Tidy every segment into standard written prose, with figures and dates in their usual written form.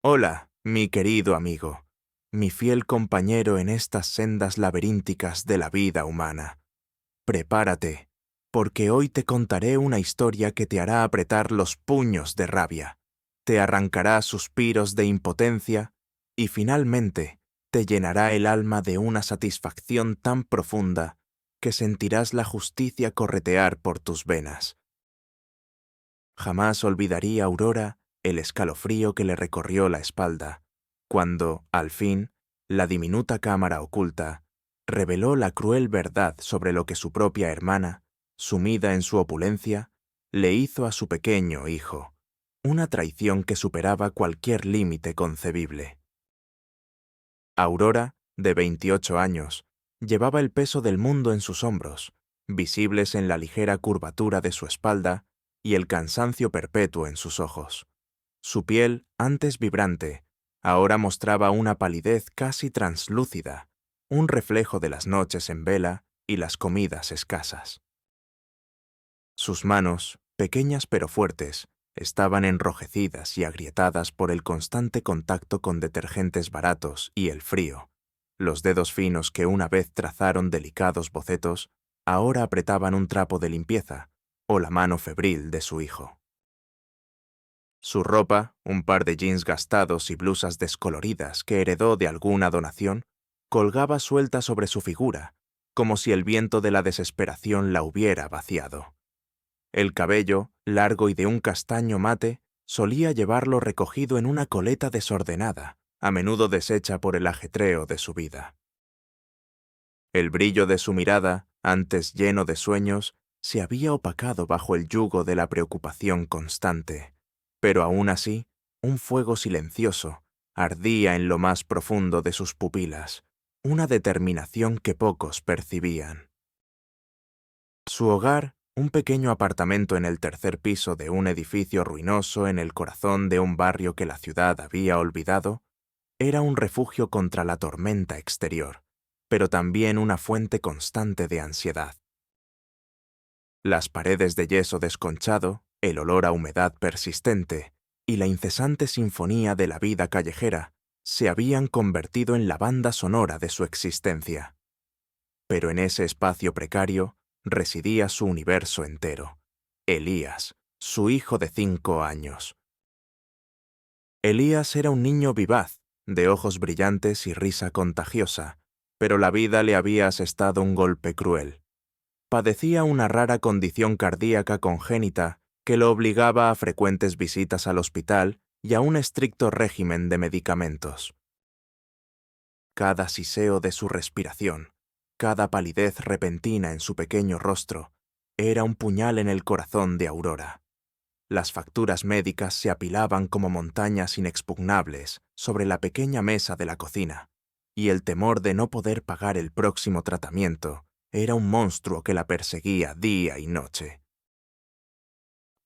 Hola, mi querido amigo, mi fiel compañero en estas sendas laberínticas de la vida humana. Prepárate, porque hoy te contaré una historia que te hará apretar los puños de rabia, te arrancará suspiros de impotencia y finalmente te llenará el alma de una satisfacción tan profunda que sentirás la justicia corretear por tus venas. Jamás olvidaría Aurora el escalofrío que le recorrió la espalda, cuando, al fin, la diminuta cámara oculta reveló la cruel verdad sobre lo que su propia hermana, sumida en su opulencia, le hizo a su pequeño hijo, una traición que superaba cualquier límite concebible. Aurora, de 28 años, llevaba el peso del mundo en sus hombros, visibles en la ligera curvatura de su espalda y el cansancio perpetuo en sus ojos. Su piel, antes vibrante, ahora mostraba una palidez casi translúcida, un reflejo de las noches en vela y las comidas escasas. Sus manos, pequeñas pero fuertes, estaban enrojecidas y agrietadas por el constante contacto con detergentes baratos y el frío. Los dedos finos que una vez trazaron delicados bocetos, ahora apretaban un trapo de limpieza o la mano febril de su hijo. Su ropa, un par de jeans gastados y blusas descoloridas que heredó de alguna donación, colgaba suelta sobre su figura, como si el viento de la desesperación la hubiera vaciado. El cabello, largo y de un castaño mate, solía llevarlo recogido en una coleta desordenada, a menudo deshecha por el ajetreo de su vida. El brillo de su mirada, antes lleno de sueños, se había opacado bajo el yugo de la preocupación constante, pero aún así, un fuego silencioso ardía en lo más profundo de sus pupilas, una determinación que pocos percibían. Su hogar, un pequeño apartamento en el tercer piso de un edificio ruinoso en el corazón de un barrio que la ciudad había olvidado, era un refugio contra la tormenta exterior, pero también una fuente constante de ansiedad. Las paredes de yeso desconchado, el olor a humedad persistente y la incesante sinfonía de la vida callejera se habían convertido en la banda sonora de su existencia. Pero en ese espacio precario residía su universo entero: Elías, su hijo de 5 años. Elías era un niño vivaz, de ojos brillantes y risa contagiosa, pero la vida le había asestado un golpe cruel. Padecía una rara condición cardíaca congénita que lo obligaba a frecuentes visitas al hospital y a un estricto régimen de medicamentos. Cada siseo de su respiración, cada palidez repentina en su pequeño rostro, era un puñal en el corazón de Aurora. Las facturas médicas se apilaban como montañas inexpugnables sobre la pequeña mesa de la cocina, y el temor de no poder pagar el próximo tratamiento era un monstruo que la perseguía día y noche.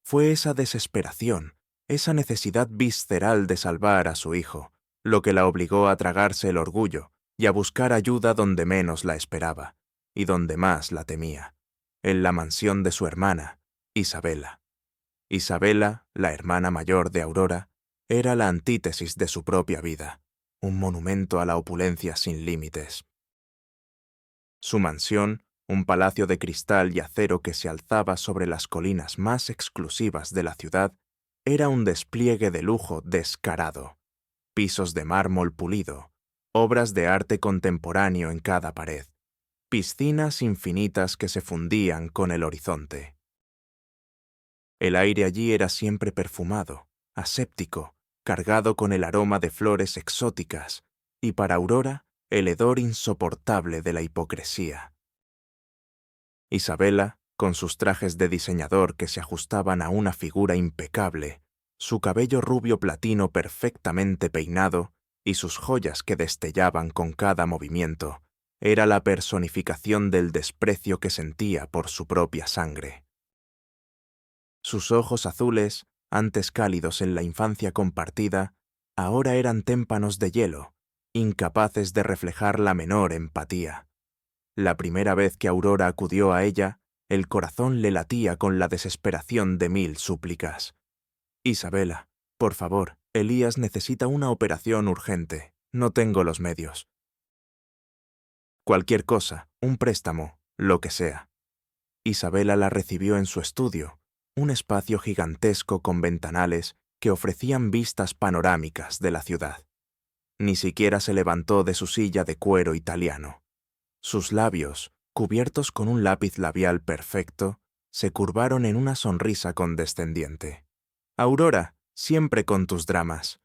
Fue esa desesperación, esa necesidad visceral de salvar a su hijo, lo que la obligó a tragarse el orgullo y a buscar ayuda donde menos la esperaba, y donde más la temía, en la mansión de su hermana, Isabela. Isabela, la hermana mayor de Aurora, era la antítesis de su propia vida, un monumento a la opulencia sin límites. Su mansión, un palacio de cristal y acero que se alzaba sobre las colinas más exclusivas de la ciudad, era un despliegue de lujo descarado. Pisos de mármol pulido, obras de arte contemporáneo en cada pared, piscinas infinitas que se fundían con el horizonte. El aire allí era siempre perfumado, aséptico, cargado con el aroma de flores exóticas, y para Aurora, el hedor insoportable de la hipocresía. Isabela, con sus trajes de diseñador que se ajustaban a una figura impecable, su cabello rubio platino perfectamente peinado y sus joyas que destellaban con cada movimiento, era la personificación del desprecio que sentía por su propia sangre. Sus ojos azules, antes cálidos en la infancia compartida, ahora eran témpanos de hielo, incapaces de reflejar la menor empatía. La primera vez que Aurora acudió a ella, el corazón le latía con la desesperación de 1000 súplicas. «Isabela, por favor, Elías necesita una operación urgente. No tengo los medios. Cualquier cosa, un préstamo, lo que sea. Isabela la recibió en su estudio, un espacio gigantesco con ventanales que ofrecían vistas panorámicas de la ciudad. Ni siquiera se levantó de su silla de cuero italiano. Sus labios, cubiertos con un lápiz labial perfecto, se curvaron en una sonrisa condescendiente. Aurora, siempre con tus dramas.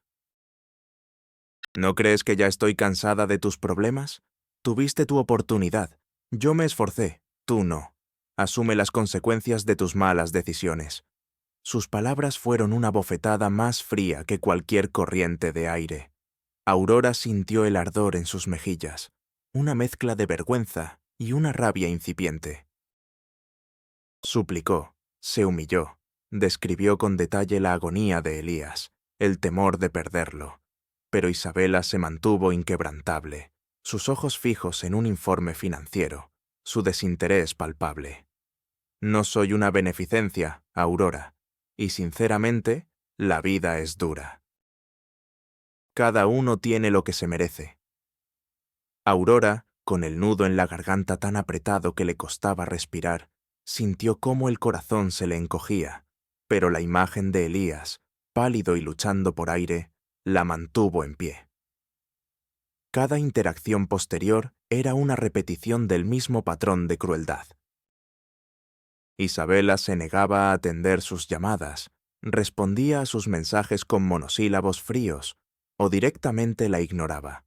¿No crees que ya estoy cansada de tus problemas? Tuviste tu oportunidad. Yo me esforcé, tú no. Asume las consecuencias de tus malas decisiones. Sus palabras fueron una bofetada más fría que cualquier corriente de aire. Aurora sintió el ardor en sus mejillas, una mezcla de vergüenza y una rabia incipiente. Suplicó, se humilló, describió con detalle la agonía de Elías, el temor de perderlo. Pero Isabela se mantuvo inquebrantable, sus ojos fijos en un informe financiero, su desinterés palpable. No soy una beneficencia, Aurora, y sinceramente, la vida es dura. Cada uno tiene lo que se merece. Aurora, con el nudo en la garganta tan apretado que le costaba respirar, sintió cómo el corazón se le encogía, pero la imagen de Elías, pálido y luchando por aire, la mantuvo en pie. Cada interacción posterior era una repetición del mismo patrón de crueldad. Isabela se negaba a atender sus llamadas, respondía a sus mensajes con monosílabos fríos o directamente la ignoraba.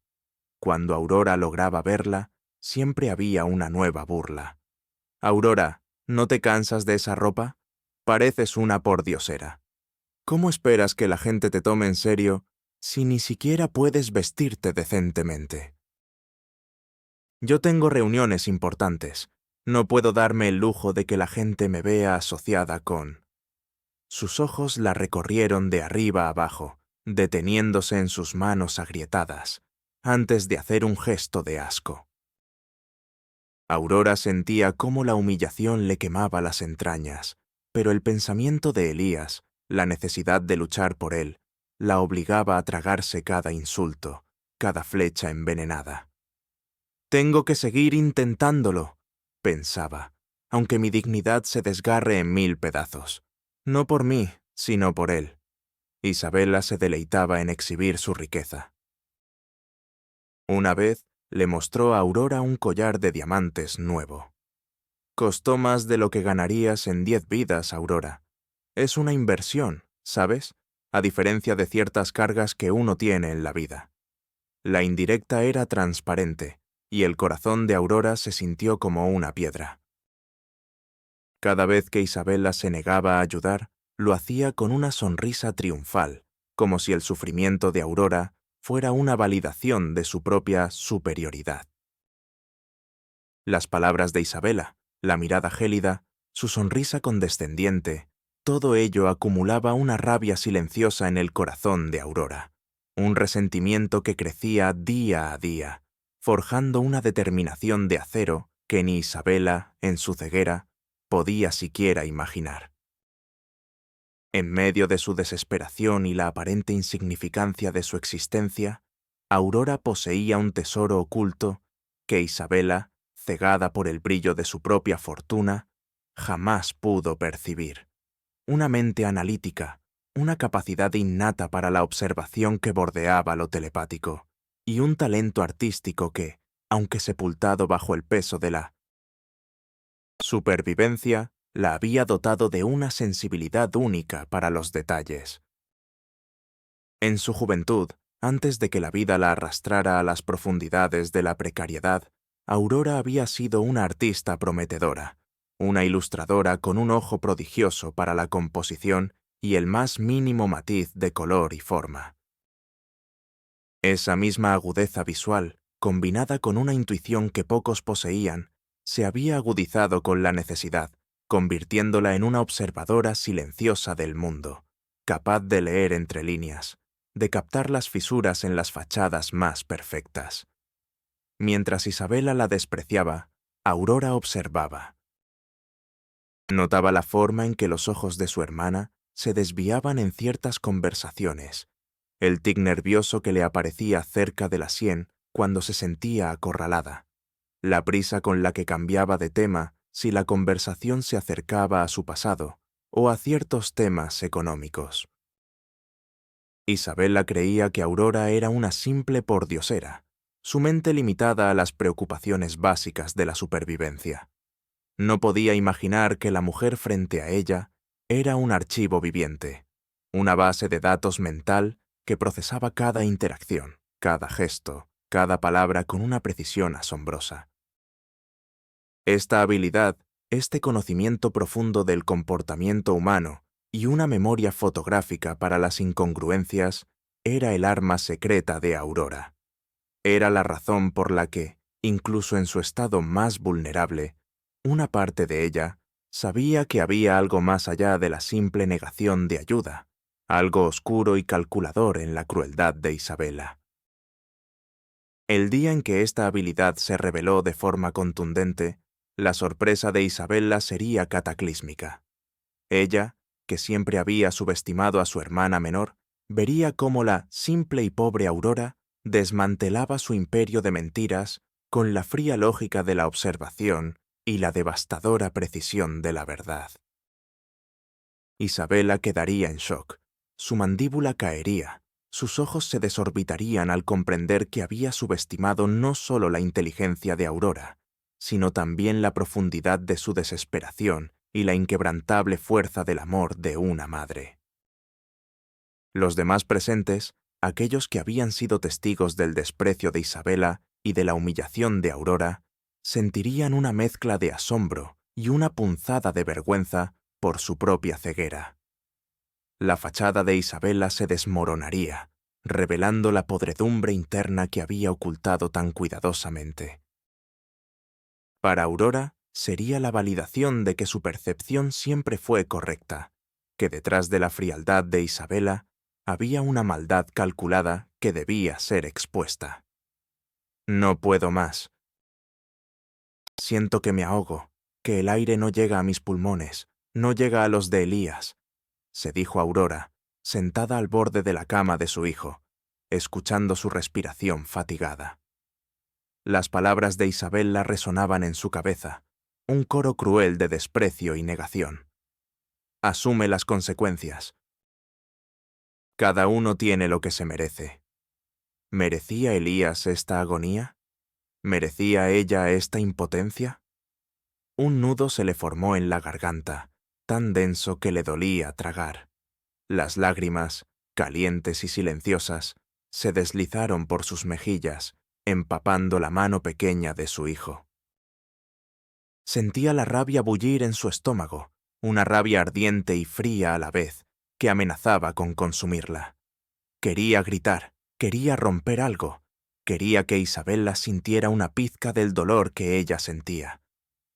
Cuando Aurora lograba verla, siempre había una nueva burla. «Aurora, ¿no te cansas de esa ropa? Pareces una pordiosera. ¿Cómo esperas que la gente te tome en serio si ni siquiera puedes vestirte decentemente? Yo tengo reuniones importantes. No puedo darme el lujo de que la gente me vea asociada con...». Sus ojos la recorrieron de arriba a abajo, deteniéndose en sus manos agrietadas, antes de hacer un gesto de asco. Aurora sentía cómo la humillación le quemaba las entrañas, pero el pensamiento de Elías, la necesidad de luchar por él, la obligaba a tragarse cada insulto, cada flecha envenenada. «Tengo que seguir intentándolo», pensaba, «aunque mi dignidad se desgarre en 1000 pedazos. No por mí, sino por él». Isabela se deleitaba en exhibir su riqueza. Una vez le mostró a Aurora un collar de diamantes nuevo. «Costó más de lo que ganarías en 10 vidas, Aurora. Es una inversión, ¿sabes? A diferencia de ciertas cargas que uno tiene en la vida». La indirecta era transparente, y el corazón de Aurora se sintió como una piedra. Cada vez que Isabela se negaba a ayudar, lo hacía con una sonrisa triunfal, como si el sufrimiento de Aurora fuera una validación de su propia superioridad. Las palabras de Isabela, la mirada gélida, su sonrisa condescendiente, todo ello acumulaba una rabia silenciosa en el corazón de Aurora, un resentimiento que crecía día a día, forjando una determinación de acero que ni Isabela, en su ceguera, podía siquiera imaginar. En medio de su desesperación y la aparente insignificancia de su existencia, Aurora poseía un tesoro oculto que Isabela, cegada por el brillo de su propia fortuna, jamás pudo percibir. Una mente analítica, una capacidad innata para la observación que bordeaba lo telepático, y un talento artístico que, aunque sepultado bajo el peso de la supervivencia, la había dotado de una sensibilidad única para los detalles. En su juventud, antes de que la vida la arrastrara a las profundidades de la precariedad, Aurora había sido una artista prometedora, una ilustradora con un ojo prodigioso para la composición y el más mínimo matiz de color y forma. Esa misma agudeza visual, combinada con una intuición que pocos poseían, se había agudizado con la necesidad, convirtiéndola en una observadora silenciosa del mundo, capaz de leer entre líneas, de captar las fisuras en las fachadas más perfectas. Mientras Isabela la despreciaba, Aurora observaba. Notaba la forma en que los ojos de su hermana se desviaban en ciertas conversaciones, el tic nervioso que le aparecía cerca de la sien cuando se sentía acorralada, la prisa con la que cambiaba de tema si la conversación se acercaba a su pasado o a ciertos temas económicos. Isabela creía que Aurora era una simple pordiosera, su mente limitada a las preocupaciones básicas de la supervivencia. No podía imaginar que la mujer frente a ella era un archivo viviente, una base de datos mental que procesaba cada interacción, cada gesto, cada palabra con una precisión asombrosa. Esta habilidad, este conocimiento profundo del comportamiento humano y una memoria fotográfica para las incongruencias, era el arma secreta de Aurora. Era la razón por la que, incluso en su estado más vulnerable, una parte de ella sabía que había algo más allá de la simple negación de ayuda, algo oscuro y calculador en la crueldad de Isabela. El día en que esta habilidad se reveló de forma contundente, la sorpresa de Isabela sería cataclísmica. Ella, que siempre había subestimado a su hermana menor, vería cómo la simple y pobre Aurora desmantelaba su imperio de mentiras con la fría lógica de la observación y la devastadora precisión de la verdad. Isabela quedaría en shock, su mandíbula caería, sus ojos se desorbitarían al comprender que había subestimado no solo la inteligencia de Aurora, sino también la profundidad de su desesperación y la inquebrantable fuerza del amor de una madre. Los demás presentes, aquellos que habían sido testigos del desprecio de Isabela y de la humillación de Aurora, sentirían una mezcla de asombro y una punzada de vergüenza por su propia ceguera. La fachada de Isabela se desmoronaría, revelando la podredumbre interna que había ocultado tan cuidadosamente. Para Aurora sería la validación de que su percepción siempre fue correcta, que detrás de la frialdad de Isabela había una maldad calculada que debía ser expuesta. No puedo más. Siento que me ahogo, que el aire no llega a mis pulmones, no llega a los de Elías, se dijo Aurora, sentada al borde de la cama de su hijo, escuchando su respiración fatigada. Las palabras de Isabela resonaban en su cabeza, un coro cruel de desprecio y negación. Asume las consecuencias. Cada uno tiene lo que se merece. ¿Merecía Elías esta agonía? ¿Merecía ella esta impotencia? Un nudo se le formó en la garganta, tan denso que le dolía tragar. Las lágrimas, calientes y silenciosas, se deslizaron por sus mejillas, empapando la mano pequeña de su hijo. Sentía la rabia bullir en su estómago, una rabia ardiente y fría a la vez, que amenazaba con consumirla. Quería gritar, quería romper algo, quería que Isabela sintiera una pizca del dolor que ella sentía.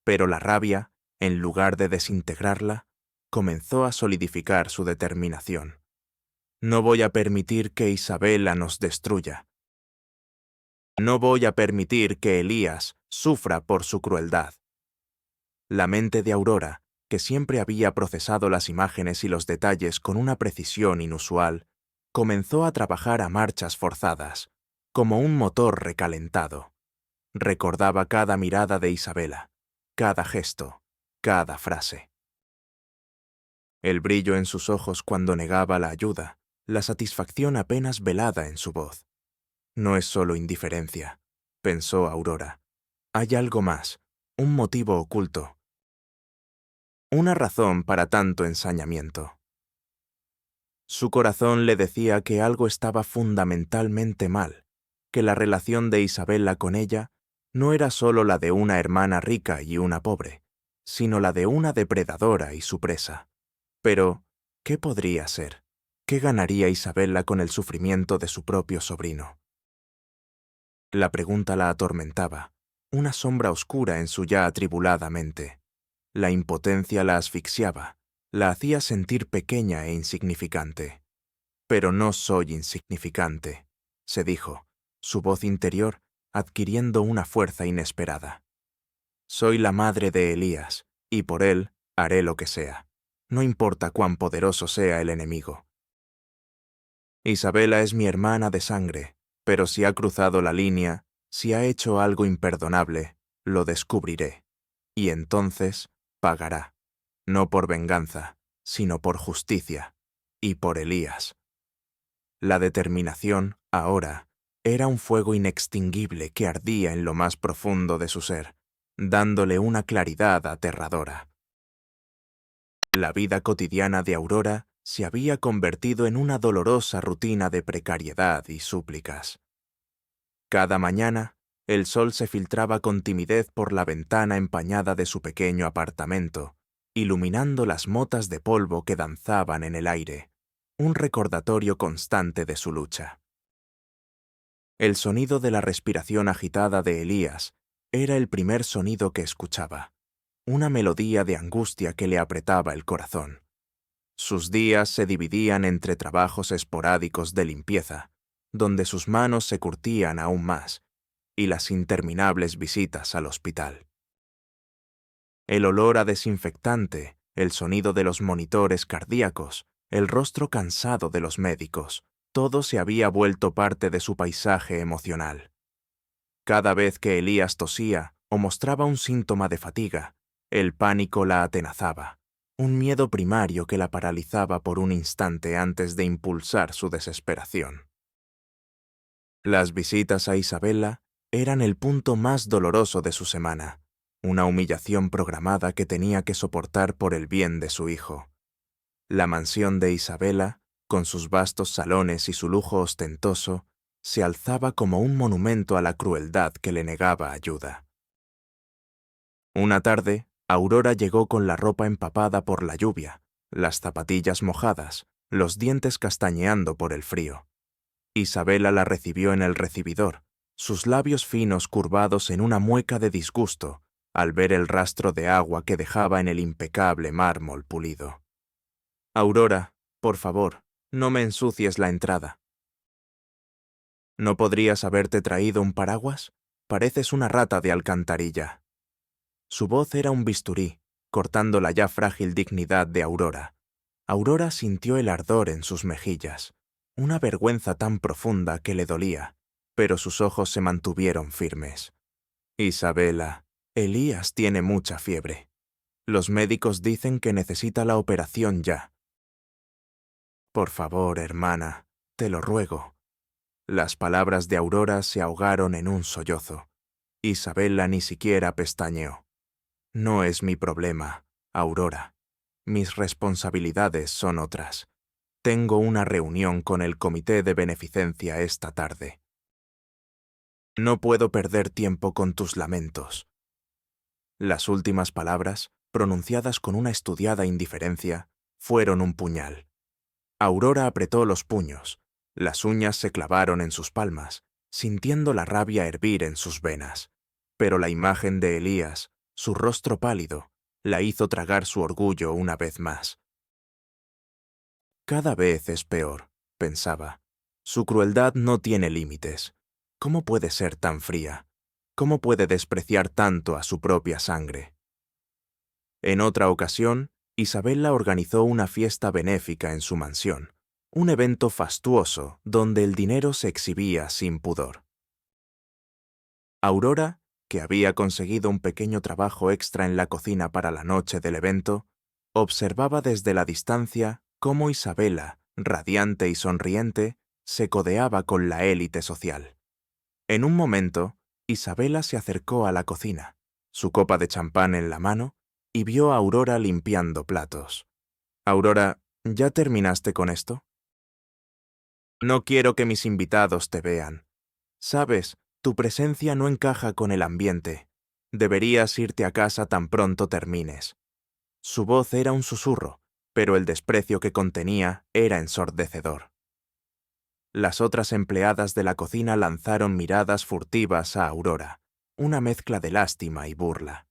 Pero la rabia, en lugar de desintegrarla, comenzó a solidificar su determinación. No voy a permitir que Isabela nos destruya. No voy a permitir que Elías sufra por su crueldad. La mente de Aurora, que siempre había procesado las imágenes y los detalles con una precisión inusual, comenzó a trabajar a marchas forzadas, como un motor recalentado. Recordaba cada mirada de Isabela, cada gesto, cada frase. El brillo en sus ojos cuando negaba la ayuda, la satisfacción apenas velada en su voz. No es solo indiferencia, pensó Aurora. Hay algo más, un motivo oculto. Una razón para tanto ensañamiento. Su corazón le decía que algo estaba fundamentalmente mal, que la relación de Isabela con ella no era solo la de una hermana rica y una pobre, sino la de una depredadora y su presa. Pero, ¿qué podría ser? ¿Qué ganaría Isabela con el sufrimiento de su propio sobrino? La pregunta la atormentaba, una sombra oscura en su ya atribulada mente. La impotencia la asfixiaba, la hacía sentir pequeña e insignificante. Pero no soy insignificante, se dijo, su voz interior adquiriendo una fuerza inesperada. Soy la madre de Elías, y por él haré lo que sea. No importa cuán poderoso sea el enemigo. Isabela es mi hermana de sangre, pero si ha cruzado la línea, si ha hecho algo imperdonable, lo descubriré. Y entonces pagará, no por venganza, sino por justicia, y por Elías. La determinación, ahora, era un fuego inextinguible que ardía en lo más profundo de su ser, dándole una claridad aterradora. La vida cotidiana de Aurora se había convertido en una dolorosa rutina de precariedad y súplicas. Cada mañana, el sol se filtraba con timidez por la ventana empañada de su pequeño apartamento, iluminando las motas de polvo que danzaban en el aire, un recordatorio constante de su lucha. El sonido de la respiración agitada de Elías era el primer sonido que escuchaba, una melodía de angustia que le apretaba el corazón. Sus días se dividían entre trabajos esporádicos de limpieza, donde sus manos se curtían aún más, y las interminables visitas al hospital. El olor a desinfectante, el sonido de los monitores cardíacos, el rostro cansado de los médicos, todo se había vuelto parte de su paisaje emocional. Cada vez que Elías tosía o mostraba un síntoma de fatiga, el pánico la atenazaba, un miedo primario que la paralizaba por un instante antes de impulsar su desesperación. Las visitas a Isabela eran el punto más doloroso de su semana, una humillación programada que tenía que soportar por el bien de su hijo. La mansión de Isabela, con sus vastos salones y su lujo ostentoso, se alzaba como un monumento a la crueldad que le negaba ayuda. Una tarde, Aurora llegó con la ropa empapada por la lluvia, las zapatillas mojadas, los dientes castañeando por el frío. Isabela la recibió en el recibidor, sus labios finos curvados en una mueca de disgusto al ver el rastro de agua que dejaba en el impecable mármol pulido. «Aurora, por favor, no me ensucies la entrada». «¿No podrías haberte traído un paraguas? Pareces una rata de alcantarilla». Su voz era un bisturí, cortando la ya frágil dignidad de Aurora. Aurora sintió el ardor en sus mejillas, una vergüenza tan profunda que le dolía, pero sus ojos se mantuvieron firmes. «Isabela, Elías tiene mucha fiebre. Los médicos dicen que necesita la operación ya. Por favor, hermana, te lo ruego». Las palabras de Aurora se ahogaron en un sollozo. Isabela ni siquiera pestañeó. «No es mi problema, Aurora. Mis responsabilidades son otras. Tengo una reunión con el comité de beneficencia esta tarde. No puedo perder tiempo con tus lamentos». Las últimas palabras, pronunciadas con una estudiada indiferencia, fueron un puñal. Aurora apretó los puños, las uñas se clavaron en sus palmas, sintiendo la rabia hervir en sus venas. Pero la imagen de Elías, su rostro pálido, la hizo tragar su orgullo una vez más. Cada vez es peor, pensaba. Su crueldad no tiene límites. ¿Cómo puede ser tan fría? ¿Cómo puede despreciar tanto a su propia sangre? En otra ocasión, Isabela organizó una fiesta benéfica en su mansión, un evento fastuoso donde el dinero se exhibía sin pudor. Aurora, que había conseguido un pequeño trabajo extra en la cocina para la noche del evento, observaba desde la distancia cómo Isabela, radiante y sonriente, se codeaba con la élite social. En un momento, Isabela se acercó a la cocina, su copa de champán en la mano, y vio a Aurora limpiando platos. «Aurora, ¿ya terminaste con esto?» «No quiero que mis invitados te vean. Sabes, tu presencia no encaja con el ambiente. Deberías irte a casa tan pronto termines». Su voz era un susurro, pero el desprecio que contenía era ensordecedor. Las otras empleadas de la cocina lanzaron miradas furtivas a Aurora, una mezcla de lástima y burla.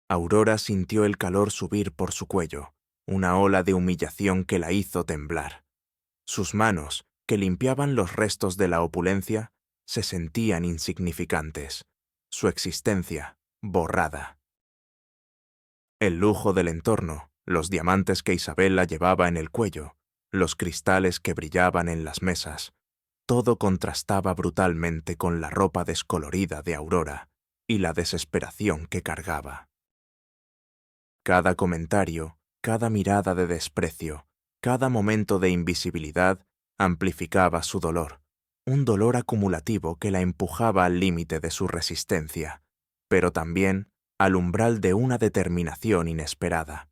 Aurora sintió el calor subir por su cuello, una ola de humillación que la hizo temblar. Sus manos, que limpiaban los restos de la opulencia, se sentían insignificantes, su existencia borrada. El lujo del entorno, los diamantes que Isabela llevaba en el cuello, los cristales que brillaban en las mesas, todo contrastaba brutalmente con la ropa descolorida de Aurora y la desesperación que cargaba. Cada comentario, cada mirada de desprecio, cada momento de invisibilidad amplificaba su dolor, un dolor acumulativo que la empujaba al límite de su resistencia, pero también al umbral de una determinación inesperada.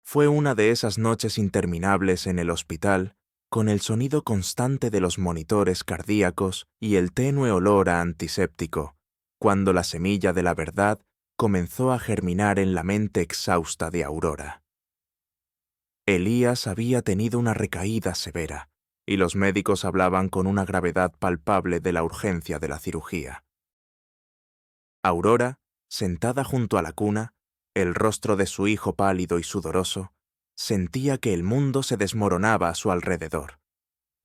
Fue una de esas noches interminables en el hospital, con el sonido constante de los monitores cardíacos y el tenue olor a antiséptico, cuando la semilla de la verdad comenzó a germinar en la mente exhausta de Aurora. Elías había tenido una recaída severa, y los médicos hablaban con una gravedad palpable de la urgencia de la cirugía. Aurora, sentada junto a la cuna, el rostro de su hijo pálido y sudoroso, sentía que el mundo se desmoronaba a su alrededor.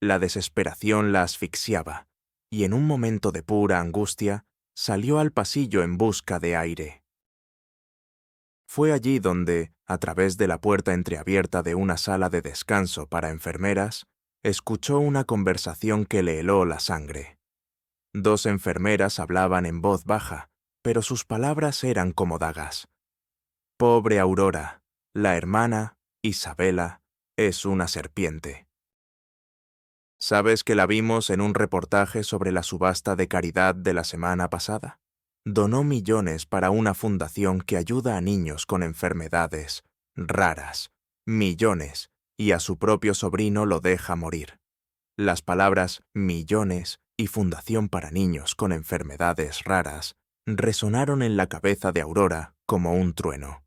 La desesperación la asfixiaba, y en un momento de pura angustia, salió al pasillo en busca de aire. Fue allí donde, a través de la puerta entreabierta de una sala de descanso para enfermeras, escuchó una conversación que le heló la sangre. Dos enfermeras hablaban en voz baja, pero sus palabras eran como dagas. Pobre Aurora, la hermana, Isabela, es una serpiente. ¿Sabes que la vimos en un reportaje sobre la subasta de caridad de la semana pasada? Donó millones para una fundación que ayuda a niños con enfermedades raras. Millones, y a su propio sobrino lo deja morir. Las palabras millones y fundación para niños con enfermedades raras resonaron en la cabeza de Aurora como un trueno.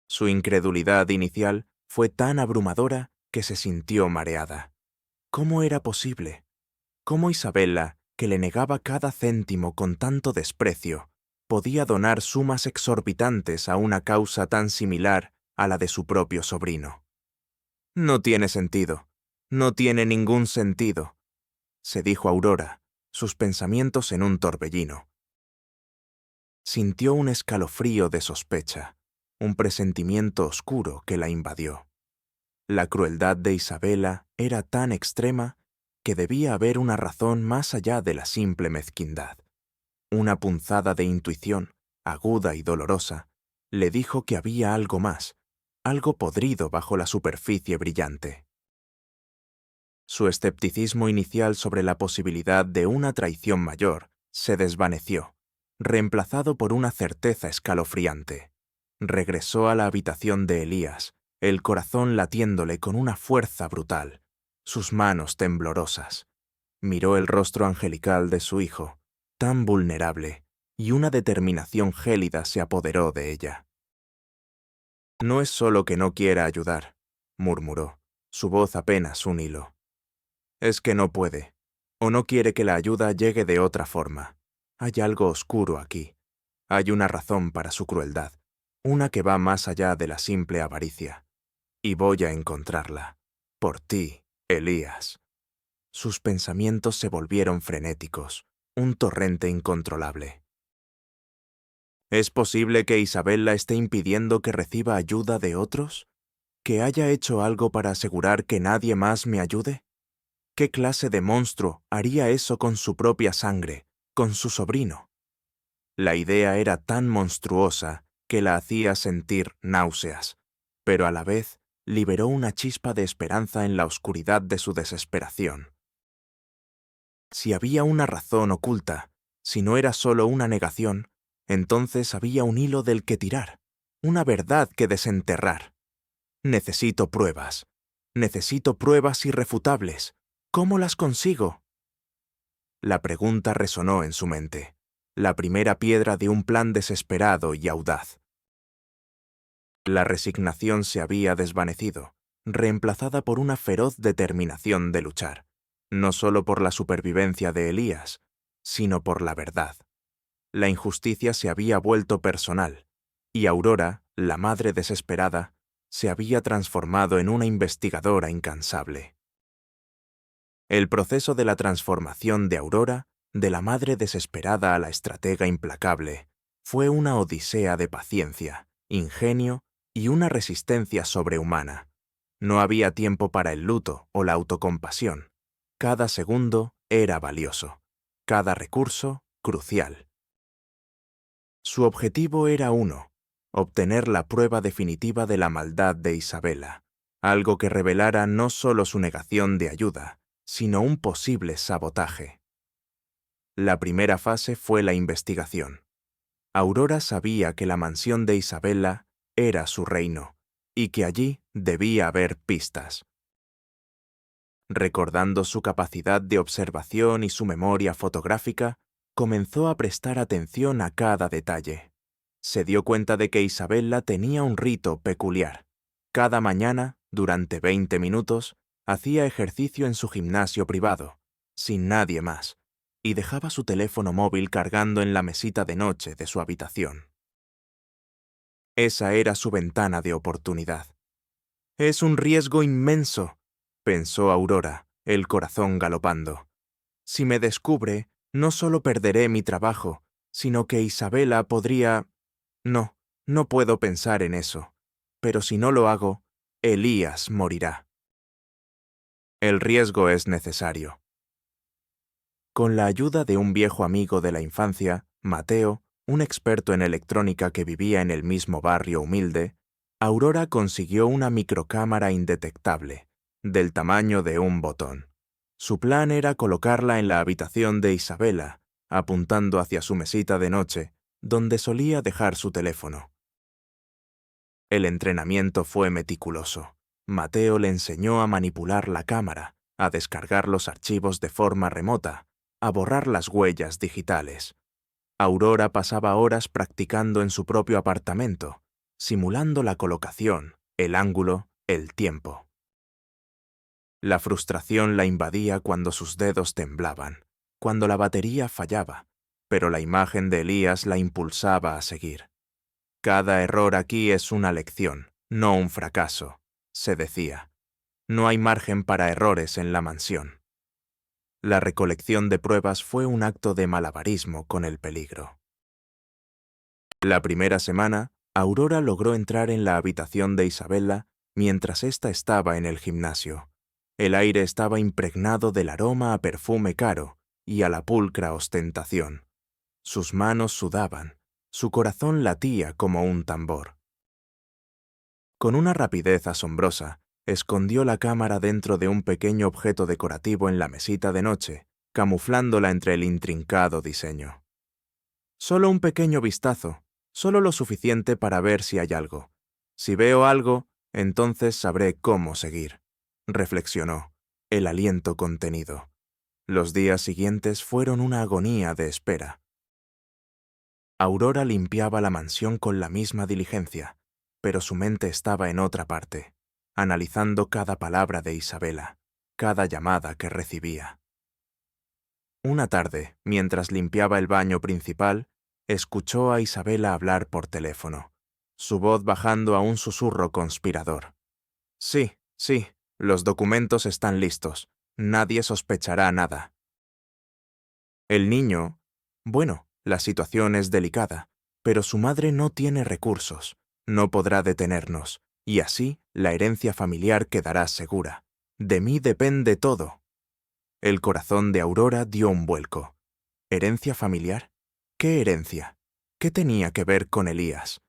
Su incredulidad inicial fue tan abrumadora que se sintió mareada. ¿Cómo era posible? ¿Cómo Isabela, que le negaba cada céntimo con tanto desprecio, podía donar sumas exorbitantes a una causa tan similar a la de su propio sobrino? No tiene sentido. No tiene ningún sentido, se dijo Aurora, sus pensamientos en un torbellino. Sintió un escalofrío de sospecha, un presentimiento oscuro que la invadió. La crueldad de Isabela era tan extrema que debía haber una razón más allá de la simple mezquindad. Una punzada de intuición, aguda y dolorosa, le dijo que había algo más, algo podrido bajo la superficie brillante. Su escepticismo inicial sobre la posibilidad de una traición mayor se desvaneció, reemplazado por una certeza escalofriante. Regresó a la habitación de Elías, el corazón latiéndole con una fuerza brutal, sus manos temblorosas. Miró el rostro angelical de su hijo, tan vulnerable, y una determinación gélida se apoderó de ella. No es solo que no quiera ayudar, murmuró, su voz apenas un hilo. Es que no puede, o no quiere que la ayuda llegue de otra forma. Hay algo oscuro aquí. Hay una razón para su crueldad, una que va más allá de la simple avaricia. Y voy a encontrarla. Por ti, Elías. Sus pensamientos se volvieron frenéticos, un torrente incontrolable. ¿Es posible que Isabel la esté impidiendo que reciba ayuda de otros? ¿Que haya hecho algo para asegurar que nadie más me ayude? ¿Qué clase de monstruo haría eso con su propia sangre, con su sobrino? La idea era tan monstruosa que la hacía sentir náuseas, pero a la vez liberó una chispa de esperanza en la oscuridad de su desesperación. Si había una razón oculta, si no era solo una negación, entonces había un hilo del que tirar, una verdad que desenterrar. Necesito pruebas irrefutables. ¿Cómo las consigo? La pregunta resonó en su mente, la primera piedra de un plan desesperado y audaz. La resignación se había desvanecido, reemplazada por una feroz determinación de luchar, no solo por la supervivencia de Elías, sino por la verdad. La injusticia se había vuelto personal, y Aurora, la madre desesperada, se había transformado en una investigadora incansable. El proceso de la transformación de Aurora, de la madre desesperada a la estratega implacable, fue una odisea de paciencia, ingenio y una resistencia sobrehumana. No había tiempo para el luto o la autocompasión. Cada segundo era valioso. Cada recurso, crucial. Su objetivo era uno: obtener la prueba definitiva de la maldad de Isabela, algo que revelara no solo su negación de ayuda, sino un posible sabotaje. La primera fase fue la investigación. Aurora sabía que la mansión de Isabela era su reino, y que allí debía haber pistas. Recordando su capacidad de observación y su memoria fotográfica, comenzó a prestar atención a cada detalle. Se dio cuenta de que Isabela tenía un rito peculiar. Cada mañana, durante 20 minutos, hacía ejercicio en su gimnasio privado, sin nadie más, y dejaba su teléfono móvil cargando en la mesita de noche de su habitación. Esa era su ventana de oportunidad. «Es un riesgo inmenso», pensó Aurora, el corazón galopando. «Si me descubre, no solo perderé mi trabajo, sino que Isabela podría... No, no puedo pensar en eso. Pero si no lo hago, Elías morirá». El riesgo es necesario. Con la ayuda de un viejo amigo de la infancia, Mateo, un experto en electrónica que vivía en el mismo barrio humilde, Aurora consiguió una microcámara indetectable, del tamaño de un botón. Su plan era colocarla en la habitación de Isabela, apuntando hacia su mesita de noche, donde solía dejar su teléfono. El entrenamiento fue meticuloso. Mateo le enseñó a manipular la cámara, a descargar los archivos de forma remota, a borrar las huellas digitales. Aurora pasaba horas practicando en su propio apartamento, simulando la colocación, el ángulo, el tiempo. La frustración la invadía cuando sus dedos temblaban, cuando la batería fallaba, pero la imagen de Elías la impulsaba a seguir. «Cada error aquí es una lección, no un fracaso», se decía. «No hay margen para errores en la mansión». La recolección de pruebas fue un acto de malabarismo con el peligro. La primera semana, Aurora logró entrar en la habitación de Isabela mientras ésta estaba en el gimnasio. El aire estaba impregnado del aroma a perfume caro y a la pulcra ostentación. Sus manos sudaban, su corazón latía como un tambor. Con una rapidez asombrosa, escondió la cámara dentro de un pequeño objeto decorativo en la mesita de noche, camuflándola entre el intrincado diseño. «Solo un pequeño vistazo, solo lo suficiente para ver si hay algo. Si veo algo, entonces sabré cómo seguir», reflexionó, el aliento contenido. Los días siguientes fueron una agonía de espera. Aurora limpiaba la mansión con la misma diligencia, pero su mente estaba en otra parte, analizando cada palabra de Isabela, cada llamada que recibía. Una tarde, mientras limpiaba el baño principal, escuchó a Isabela hablar por teléfono, su voz bajando a un susurro conspirador. «Sí, sí, los documentos están listos. Nadie sospechará nada». El niño... Bueno, la situación es delicada, pero su madre no tiene recursos, no podrá detenernos, y así la herencia familiar quedará segura. De mí depende todo. El corazón de Aurora dio un vuelco. ¿Herencia familiar? ¿Qué herencia? ¿Qué tenía que ver con Elías?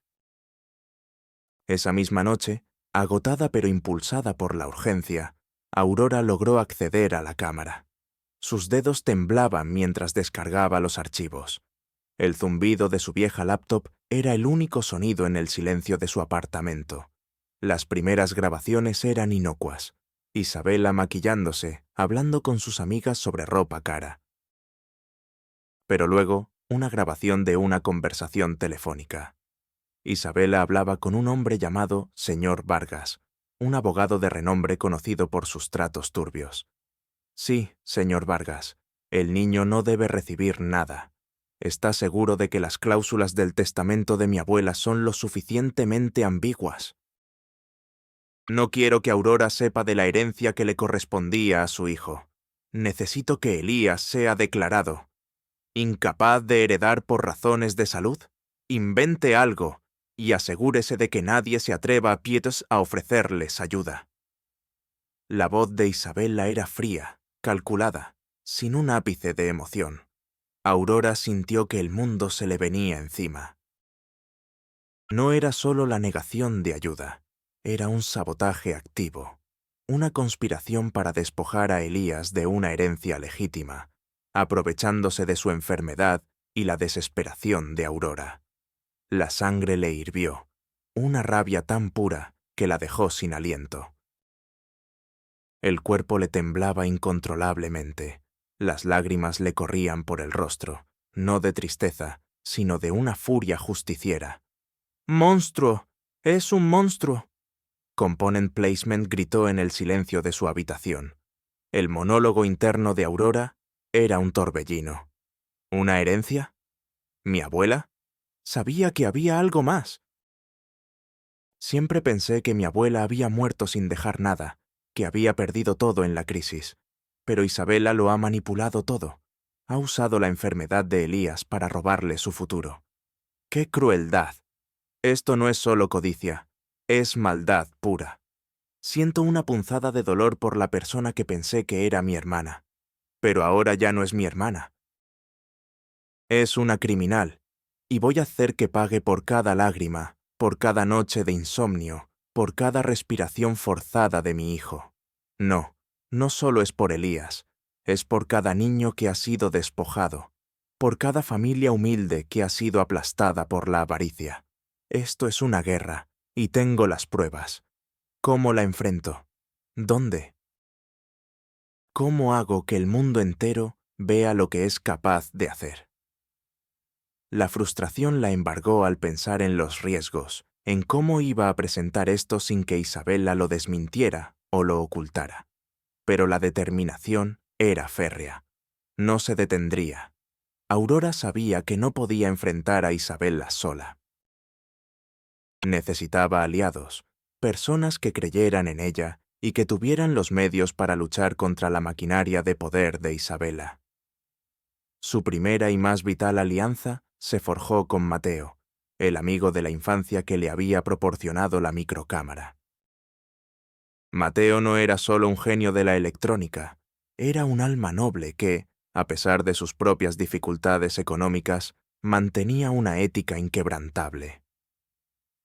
Esa misma noche, agotada pero impulsada por la urgencia, Aurora logró acceder a la cámara. Sus dedos temblaban mientras descargaba los archivos. El zumbido de su vieja laptop era el único sonido en el silencio de su apartamento. Las primeras grabaciones eran inocuas. Isabela maquillándose, hablando con sus amigas sobre ropa cara. Pero luego, una grabación de una conversación telefónica. Isabela hablaba con un hombre llamado señor Vargas, un abogado de renombre conocido por sus tratos turbios. «Sí, señor Vargas, el niño no debe recibir nada. ¿Está seguro de que las cláusulas del testamento de mi abuela son lo suficientemente ambiguas? No quiero que Aurora sepa de la herencia que le correspondía a su hijo. Necesito que Elías sea declarado. ¿Incapaz de heredar por razones de salud? Invente algo y asegúrese de que nadie se atreva a ofrecerles ayuda». La voz de Isabella era fría, calculada, sin un ápice de emoción. Aurora sintió que el mundo se le venía encima. No era solo la negación de ayuda, era un sabotaje activo, una conspiración para despojar a Elías de una herencia legítima, aprovechándose de su enfermedad y la desesperación de Aurora. La sangre le hirvió, una rabia tan pura que la dejó sin aliento. El cuerpo le temblaba incontrolablemente, las lágrimas le corrían por el rostro, no de tristeza, sino de una furia justiciera. ¡Monstruo! ¡Es un monstruo! Component Placement gritó en el silencio de su habitación. El monólogo interno de Aurora era un torbellino. ¿Una herencia? ¿Mi abuela? Sabía que había algo más. Siempre pensé que mi abuela había muerto sin dejar nada, que había perdido todo en la crisis. Pero Isabella lo ha manipulado todo. Ha usado la enfermedad de Elías para robarle su futuro. ¡Qué crueldad! Esto no es solo codicia, es maldad pura. Siento una punzada de dolor por la persona que pensé que era mi hermana. Pero ahora ya no es mi hermana. Es una criminal, y voy a hacer que pague por cada lágrima, por cada noche de insomnio, por cada respiración forzada de mi hijo. No, no solo es por Elías, es por cada niño que ha sido despojado, por cada familia humilde que ha sido aplastada por la avaricia. Esto es una guerra, y tengo las pruebas. ¿Cómo la enfrento? ¿Dónde? ¿Cómo hago que el mundo entero vea lo que es capaz de hacer? La frustración la embargó al pensar en los riesgos, en cómo iba a presentar esto sin que Isabella lo desmintiera o lo ocultara. Pero la determinación era férrea. No se detendría. Aurora sabía que no podía enfrentar a Isabella sola. Necesitaba aliados, personas que creyeran en ella y que tuvieran los medios para luchar contra la maquinaria de poder de Isabella. Su primera y más vital alianza se forjó con Mateo, el amigo de la infancia que le había proporcionado la microcámara. Mateo no era solo un genio de la electrónica, era un alma noble que, a pesar de sus propias dificultades económicas, mantenía una ética inquebrantable.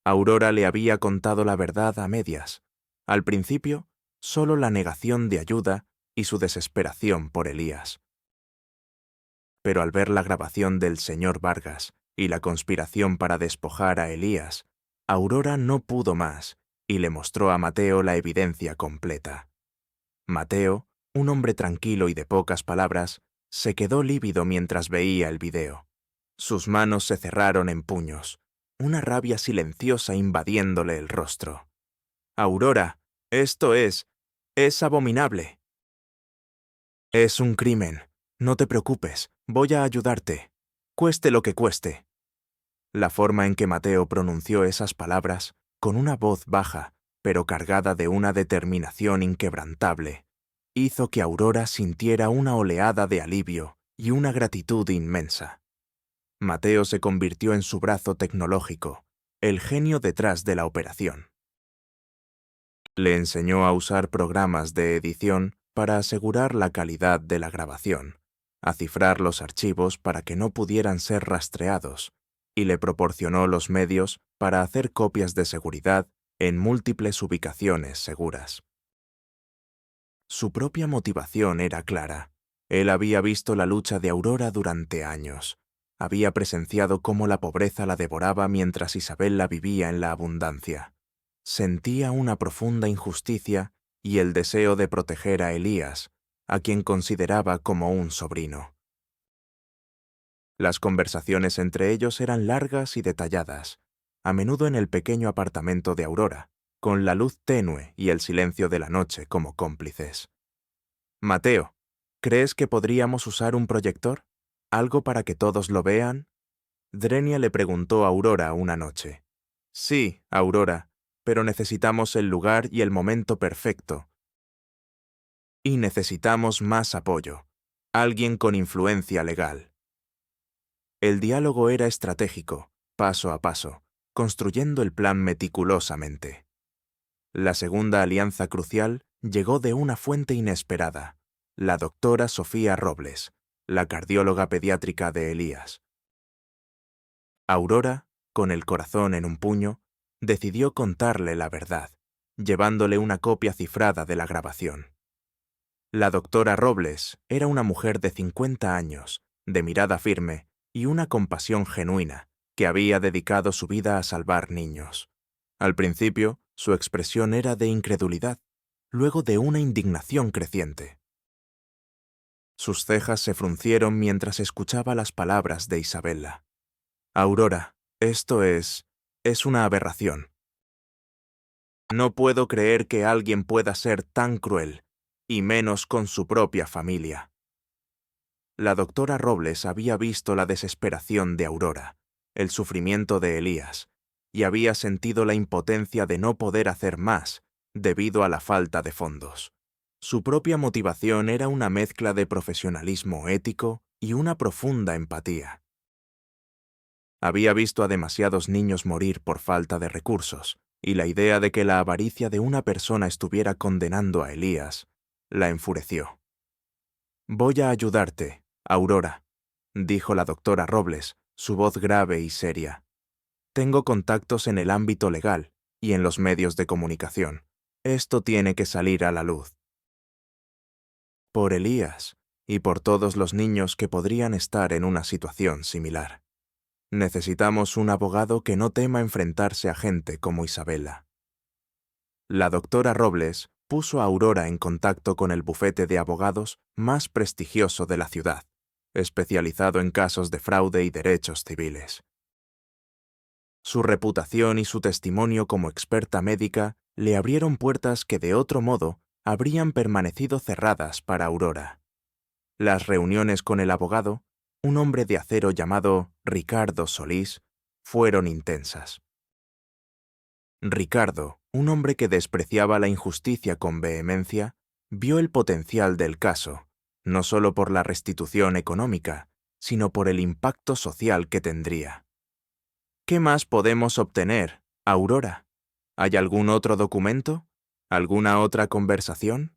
Aurora le había contado la verdad a medias. Al principio, solo la negación de ayuda y su desesperación por Elías. Pero al ver la grabación del señor Vargas y la conspiración para despojar a Elías, Aurora no pudo más y le mostró a Mateo la evidencia completa. Mateo, un hombre tranquilo y de pocas palabras, se quedó lívido mientras veía el video. Sus manos se cerraron en puños, una rabia silenciosa invadiéndole el rostro. «Aurora, esto es abominable». «Es un crimen. No te preocupes, voy a ayudarte. Cueste lo que cueste». La forma en que Mateo pronunció esas palabras, con una voz baja, pero cargada de una determinación inquebrantable, hizo que Aurora sintiera una oleada de alivio y una gratitud inmensa. Mateo se convirtió en su brazo tecnológico, el genio detrás de la operación. Le enseñó a usar programas de edición para asegurar la calidad de la grabación, a cifrar los archivos para que no pudieran ser rastreados, y le proporcionó los medios para hacer copias de seguridad en múltiples ubicaciones seguras. Su propia motivación era clara. Él había visto la lucha de Aurora durante años. Había presenciado cómo la pobreza la devoraba mientras Isabella vivía en la abundancia. Sentía una profunda injusticia y el deseo de proteger a Elías, a quien consideraba como un sobrino. Las conversaciones entre ellos eran largas y detalladas, a menudo en el pequeño apartamento de Aurora, con la luz tenue y el silencio de la noche como cómplices. «Mateo, ¿crees que podríamos usar un proyector? ¿Algo para que todos lo vean?» Drenia le preguntó a Aurora una noche. «Sí, Aurora, pero necesitamos el lugar y el momento perfecto. Y necesitamos más apoyo. Alguien con influencia legal». El diálogo era estratégico, paso a paso, construyendo el plan meticulosamente. La segunda alianza crucial llegó de una fuente inesperada, la doctora Sofía Robles, la cardióloga pediátrica de Elías. Aurora, con el corazón en un puño, decidió contarle la verdad, llevándole una copia cifrada de la grabación. La doctora Robles era una mujer de 50 años, de mirada firme y una compasión genuina, que había dedicado su vida a salvar niños. Al principio, su expresión era de incredulidad, luego de una indignación creciente. Sus cejas se fruncieron mientras escuchaba las palabras de Isabella. Aurora, esto es una aberración. No puedo creer que alguien pueda ser tan cruel, y menos con su propia familia. La doctora Robles había visto la desesperación de Aurora, el sufrimiento de Elías, y había sentido la impotencia de no poder hacer más debido a la falta de fondos. Su propia motivación era una mezcla de profesionalismo ético y una profunda empatía. Había visto a demasiados niños morir por falta de recursos, y la idea de que la avaricia de una persona estuviera condenando a Elías la enfureció. «Voy a ayudarte, Aurora», dijo la doctora Robles, su voz grave y seria. «Tengo contactos en el ámbito legal y en los medios de comunicación. Esto tiene que salir a la luz. Por Elías y por todos los niños que podrían estar en una situación similar. Necesitamos un abogado que no tema enfrentarse a gente como Isabella». La doctora Robles puso a Aurora en contacto con el bufete de abogados más prestigioso de la ciudad, especializado en casos de fraude y derechos civiles. Su reputación y su testimonio como experta médica le abrieron puertas que de otro modo habrían permanecido cerradas para Aurora. Las reuniones con el abogado, un hombre de acero llamado Ricardo Solís, fueron intensas. Ricardo, un hombre que despreciaba la injusticia con vehemencia, vio el potencial del caso, no solo por la restitución económica, sino por el impacto social que tendría. ¿Qué más podemos obtener, Aurora? ¿Hay algún otro documento? ¿Alguna otra conversación?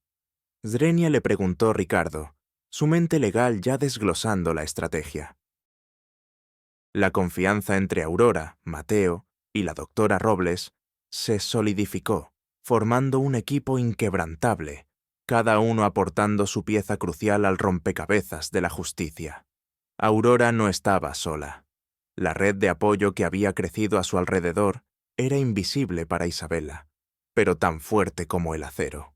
Zrenia le preguntó Ricardo, su mente legal ya desglosando la estrategia. La confianza entre Aurora, Mateo y la doctora Robles se solidificó, formando un equipo inquebrantable, cada uno aportando su pieza crucial al rompecabezas de la justicia. Aurora no estaba sola. La red de apoyo que había crecido a su alrededor era invisible para Isabella, pero tan fuerte como el acero.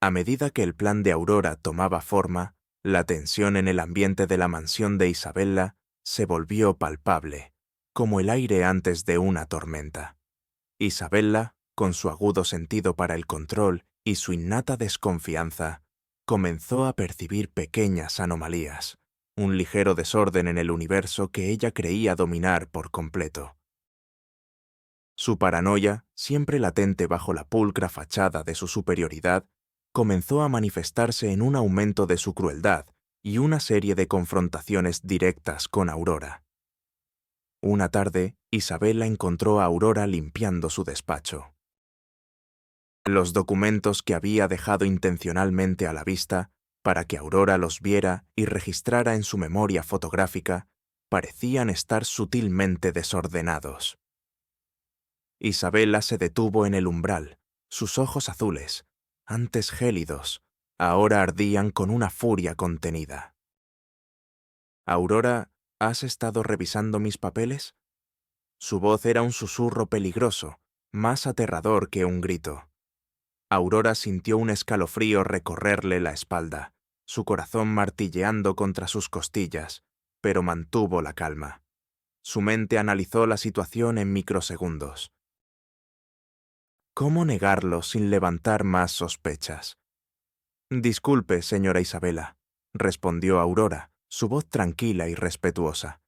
A medida que el plan de Aurora tomaba forma, la tensión en el ambiente de la mansión de Isabella se volvió palpable, como el aire antes de una tormenta. Isabella, con su agudo sentido para el control y su innata desconfianza, comenzó a percibir pequeñas anomalías, un ligero desorden en el universo que ella creía dominar por completo. Su paranoia, siempre latente bajo la pulcra fachada de su superioridad, comenzó a manifestarse en un aumento de su crueldad y una serie de confrontaciones directas con Aurora. Una tarde, Isabella encontró a Aurora limpiando su despacho. Los documentos que había dejado intencionalmente a la vista para que Aurora los viera y registrara en su memoria fotográfica parecían estar sutilmente desordenados. Isabella se detuvo en el umbral, sus ojos azules, antes gélidos, ahora ardían con una furia contenida. «Aurora, ¿has estado revisando mis papeles?» Su voz era un susurro peligroso, más aterrador que un grito. Aurora sintió un escalofrío recorrerle la espalda, su corazón martilleando contra sus costillas, pero mantuvo la calma. Su mente analizó la situación en microsegundos. ¿Cómo negarlo sin levantar más sospechas? «Disculpe, señora Isabella», respondió Aurora, su voz tranquila y respetuosa.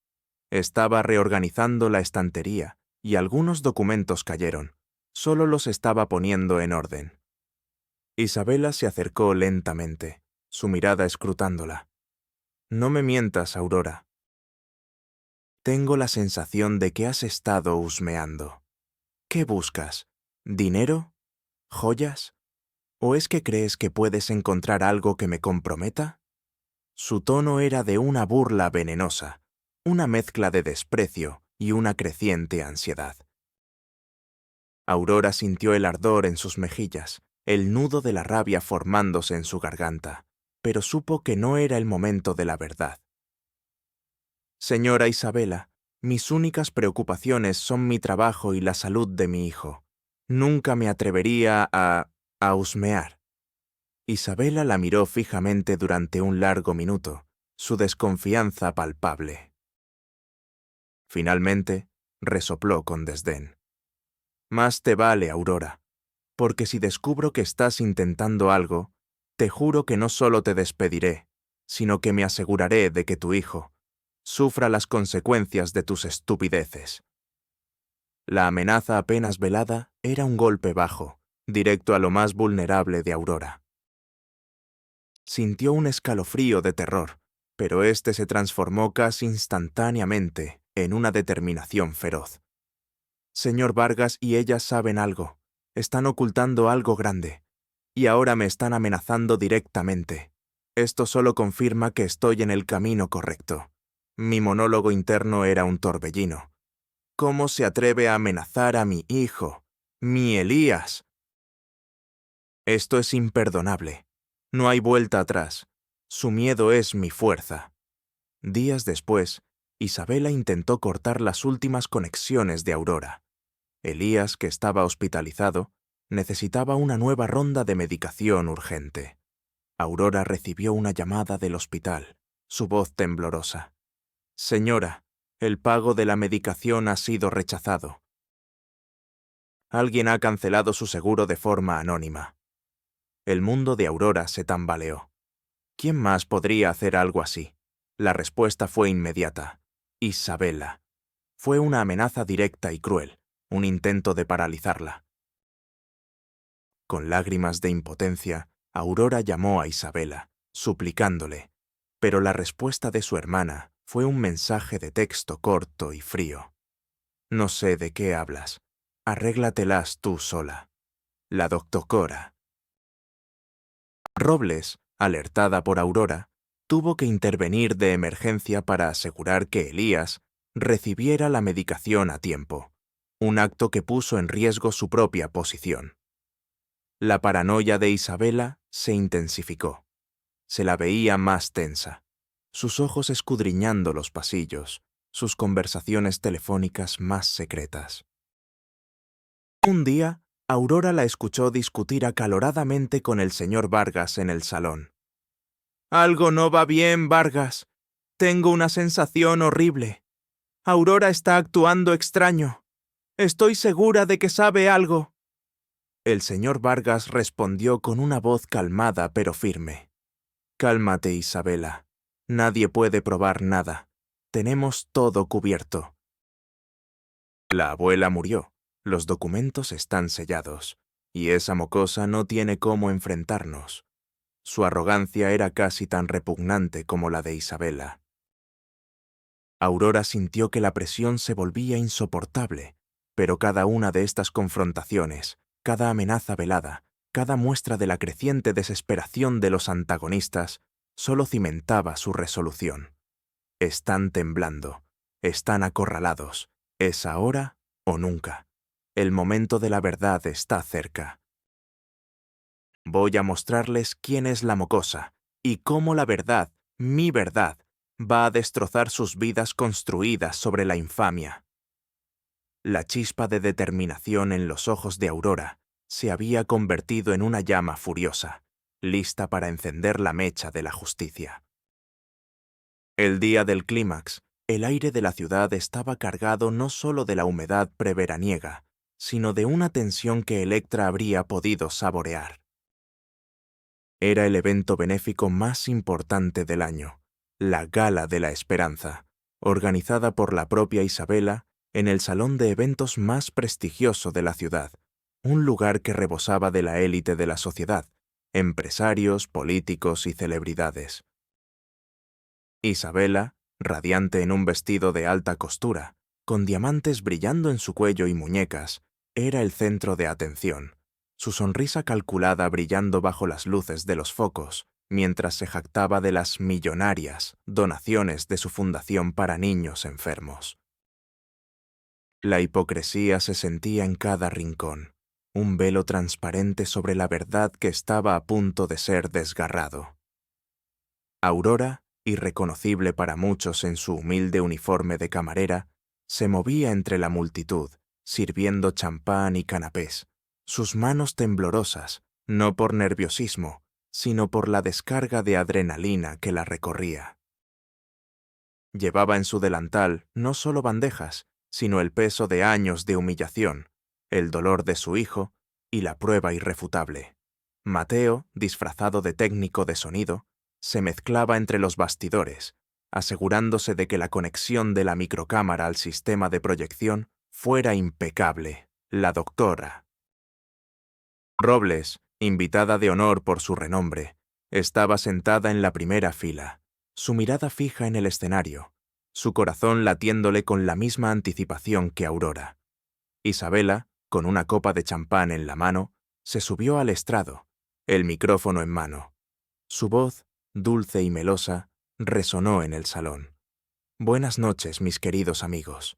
Estaba reorganizando la estantería y algunos documentos cayeron. Solo los estaba poniendo en orden. Isabella se acercó lentamente, su mirada escrutándola. «No me mientas, Aurora. Tengo la sensación de que has estado husmeando. ¿Qué buscas? ¿Dinero? ¿Joyas? ¿O es que crees que puedes encontrar algo que me comprometa? Su tono era de una burla venenosa, una mezcla de desprecio y una creciente ansiedad. Aurora sintió el ardor en sus mejillas, el nudo de la rabia formándose en su garganta, pero supo que no era el momento de la verdad. Señora Isabela, mis únicas preocupaciones son mi trabajo y la salud de mi hijo. Nunca me atrevería a husmear. Isabela la miró fijamente durante un largo minuto, su desconfianza palpable. Finalmente, resopló con desdén. Más te vale, Aurora, porque si descubro que estás intentando algo, te juro que no solo te despediré, sino que me aseguraré de que tu hijo sufra las consecuencias de tus estupideces. La amenaza apenas velada era un golpe bajo, directo a lo más vulnerable de Aurora. Sintió un escalofrío de terror, pero éste se transformó casi instantáneamente en una determinación feroz. Señor Vargas y ella saben algo, están ocultando algo grande, y ahora me están amenazando directamente. Esto solo confirma que estoy en el camino correcto. Mi monólogo interno era un torbellino. ¿Cómo se atreve a amenazar a mi hijo, mi Elías? Esto es imperdonable. No hay vuelta atrás. Su miedo es mi fuerza. Días después, Isabela intentó cortar las últimas conexiones de Aurora. Elías, que estaba hospitalizado, necesitaba una nueva ronda de medicación urgente. Aurora recibió una llamada del hospital, su voz temblorosa. Señora, el pago de la medicación ha sido rechazado. Alguien ha cancelado su seguro de forma anónima. El mundo de Aurora se tambaleó. ¿Quién más podría hacer algo así? La respuesta fue inmediata. Isabela. Fue una amenaza directa y cruel, un intento de paralizarla. Con lágrimas de impotencia, Aurora llamó a Isabela, suplicándole, pero la respuesta de su hermana fue un mensaje de texto corto y frío. No sé de qué hablas. Arréglatelas tú sola. La doctora Robles, alertada por Aurora, tuvo que intervenir de emergencia para asegurar que Elías recibiera la medicación a tiempo, un acto que puso en riesgo su propia posición. La paranoia de Isabela se intensificó. Se la veía más tensa, sus ojos escudriñando los pasillos, sus conversaciones telefónicas más secretas. Un día, Aurora la escuchó discutir acaloradamente con el señor Vargas en el salón. «Algo no va bien, Vargas. Tengo una sensación horrible. Aurora está actuando extraño. Estoy segura de que sabe algo». El señor Vargas respondió con una voz calmada pero firme. «Cálmate, Isabela. Nadie puede probar nada. Tenemos todo cubierto». La abuela murió. Los documentos están sellados, y esa mocosa no tiene cómo enfrentarnos. Su arrogancia era casi tan repugnante como la de Isabela. Aurora sintió que la presión se volvía insoportable, pero cada una de estas confrontaciones, cada amenaza velada, cada muestra de la creciente desesperación de los antagonistas, solo cimentaba su resolución. Están temblando, están acorralados, es ahora o nunca. El momento de la verdad está cerca. Voy a mostrarles quién es la mocosa y cómo la verdad, mi verdad, va a destrozar sus vidas construidas sobre la infamia. La chispa de determinación en los ojos de Aurora se había convertido en una llama furiosa, lista para encender la mecha de la justicia. El día del clímax, el aire de la ciudad estaba cargado no solo de la humedad preveraniega, sino de una tensión que Electra habría podido saborear. Era el evento benéfico más importante del año, la Gala de la Esperanza, organizada por la propia Isabela en el salón de eventos más prestigioso de la ciudad, un lugar que rebosaba de la élite de la sociedad, empresarios, políticos y celebridades. Isabela, radiante en un vestido de alta costura, con diamantes brillando en su cuello y muñecas, era el centro de atención. su sonrisa calculada brillando bajo las luces de los focos, mientras se jactaba de las millonarias donaciones de su fundación para niños enfermos. La hipocresía se sentía en cada rincón, un velo transparente sobre la verdad que estaba a punto de ser desgarrado. Aurora, irreconocible para muchos en su humilde uniforme de camarera, se movía entre la multitud, sirviendo champán y canapés, sus manos temblorosas, no por nerviosismo, sino por la descarga de adrenalina que la recorría. Llevaba en su delantal no solo bandejas, sino el peso de años de humillación, el dolor de su hijo y la prueba irrefutable. Mateo, disfrazado de técnico de sonido, se mezclaba entre los bastidores, asegurándose de que la conexión de la microcámara al sistema de proyección fuera impecable. La doctora Robles, invitada de honor por su renombre, estaba sentada en la primera fila, su mirada fija en el escenario, su corazón latiéndole con la misma anticipación que Aurora. Isabela, con una copa de champán en la mano, se subió al estrado, el micrófono en mano. Su voz, dulce y melosa, resonó en el salón. Buenas noches, mis queridos amigos.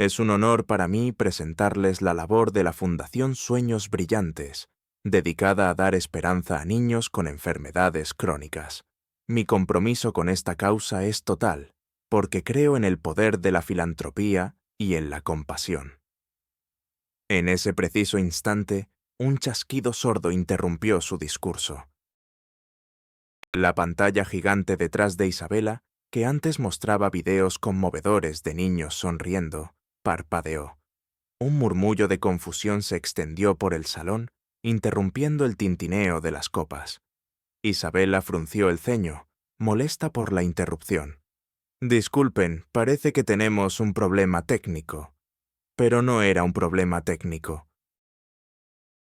Es un honor para mí presentarles la labor de la Fundación Sueños Brillantes, dedicada a dar esperanza a niños con enfermedades crónicas. Mi compromiso con esta causa es total, porque creo en el poder de la filantropía y en la compasión. En ese preciso instante, un chasquido sordo interrumpió su discurso. La pantalla gigante detrás de Isabela, que antes mostraba videos conmovedores de niños sonriendo, parpadeó. Un murmullo de confusión se extendió por el salón, interrumpiendo el tintineo de las copas. Isabela frunció el ceño, molesta por la interrupción. Disculpen, parece que tenemos un problema técnico. Pero no era un problema técnico.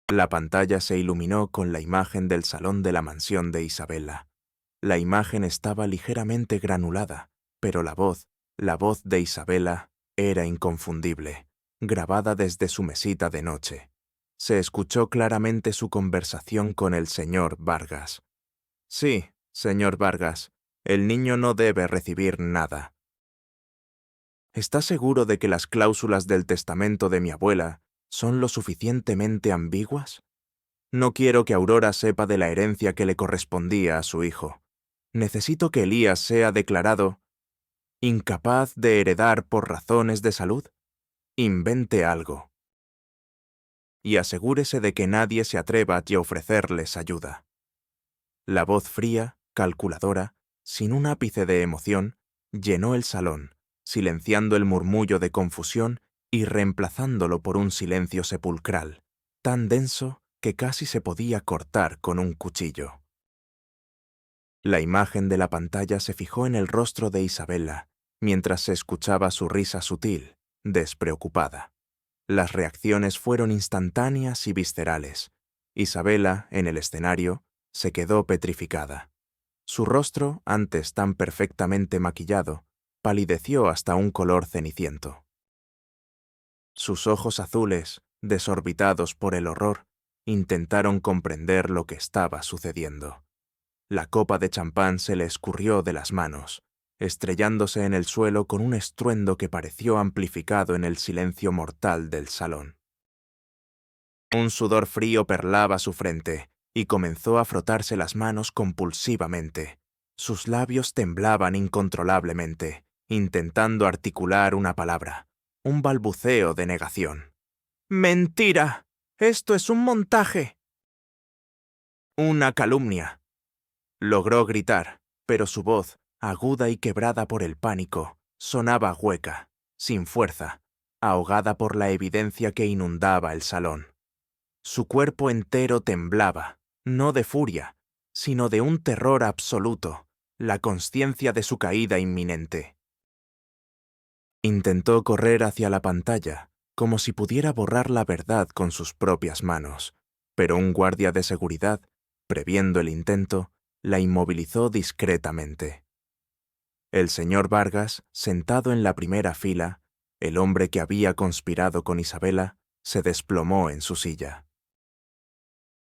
La pantalla se iluminó con la imagen del salón de la mansión de Isabela. La imagen estaba ligeramente granulada, pero la voz de Isabela, era inconfundible, grabada desde su mesita de noche. Se escuchó claramente su conversación con el señor Vargas. Sí, señor Vargas, el niño no debe recibir nada. ¿Está seguro de que las cláusulas del testamento de mi abuela son lo suficientemente ambiguas? No quiero que Aurora sepa de la herencia que le correspondía a su hijo. Necesito que Elías sea declarado incapaz de heredar por razones de salud. Invente algo. Y asegúrese de que nadie se atreva a ofrecerles ayuda. La voz fría, calculadora, sin un ápice de emoción, llenó el salón, silenciando el murmullo de confusión y reemplazándolo por un silencio sepulcral, tan denso que casi se podía cortar con un cuchillo. La imagen de la pantalla se fijó en el rostro de Isabela, mientras se escuchaba su risa sutil, despreocupada. Las reacciones fueron instantáneas y viscerales. Isabela, en el escenario, se quedó petrificada. Su rostro, antes tan perfectamente maquillado, palideció hasta un color ceniciento. Sus ojos azules, desorbitados por el horror, intentaron comprender lo que estaba sucediendo. La copa de champán se le escurrió de las manos, estrellándose en el suelo con un estruendo que pareció amplificado en el silencio mortal del salón. Un sudor frío perlaba su frente y comenzó a frotarse las manos compulsivamente. Sus labios temblaban incontrolablemente, intentando articular una palabra, un balbuceo de negación. ¡Mentira! ¡Esto es un montaje! Una calumnia. Logró gritar, pero su voz, aguda y quebrada por el pánico, sonaba hueca, sin fuerza, ahogada por la evidencia que inundaba el salón. Su cuerpo entero temblaba, no de furia, sino de un terror absoluto, la consciencia de su caída inminente. Intentó correr hacia la pantalla, como si pudiera borrar la verdad con sus propias manos, pero un guardia de seguridad, previendo el intento, la inmovilizó discretamente. El señor Vargas, sentado en la primera fila, el hombre que había conspirado con Isabela, Se desplomó en su silla.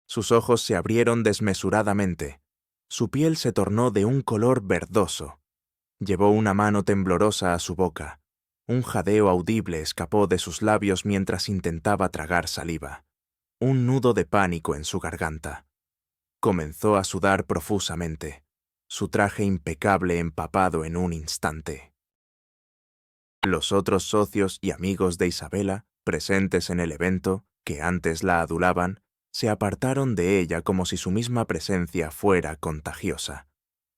Sus ojos se abrieron desmesuradamente. Su piel se tornó de un color verdoso. Llevó una mano temblorosa a su boca. Un jadeo audible escapó de sus labios mientras intentaba tragar saliva. Un nudo de pánico en su garganta. Comenzó a sudar profusamente, su traje impecable empapado en un instante. Los otros socios y amigos de Isabela, presentes en el evento, que antes la adulaban, se apartaron de ella como si su misma presencia fuera contagiosa.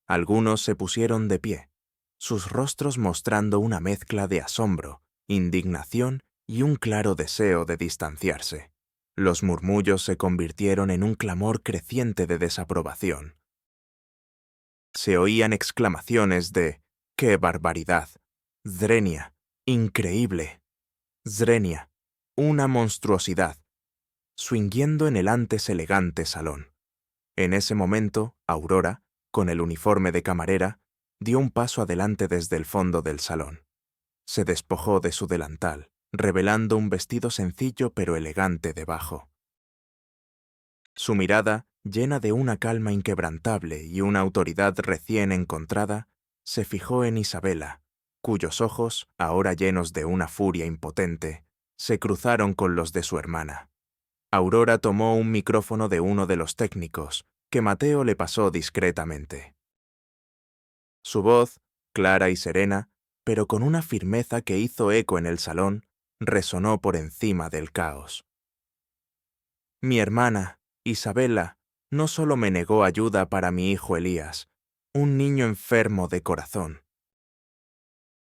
Algunos se pusieron de pie, sus rostros mostrando una mezcla de asombro, indignación y un claro deseo de distanciarse. Los murmullos se convirtieron en un clamor creciente de desaprobación. Se oían exclamaciones de «¡Qué barbaridad! ¡Zrenia! ¡Increíble! ¡Zrenia! ¡Una monstruosidad!», swinguiendo en el antes elegante salón. En ese momento, Aurora, con el uniforme de camarera, dio un paso adelante desde el fondo del salón. Se despojó de su delantal, revelando un vestido sencillo pero elegante debajo. Su mirada, llena de una calma inquebrantable y una autoridad recién encontrada, se fijó en Isabela, cuyos ojos, ahora llenos de una furia impotente, se cruzaron con los de su hermana. Aurora tomó un micrófono de uno de los técnicos, que Mateo le pasó discretamente. Su voz, clara y serena, pero con una firmeza que hizo eco en el salón, resonó por encima del caos. Mi hermana, Isabela, no solo me negó ayuda para mi hijo Elías, un niño enfermo de corazón.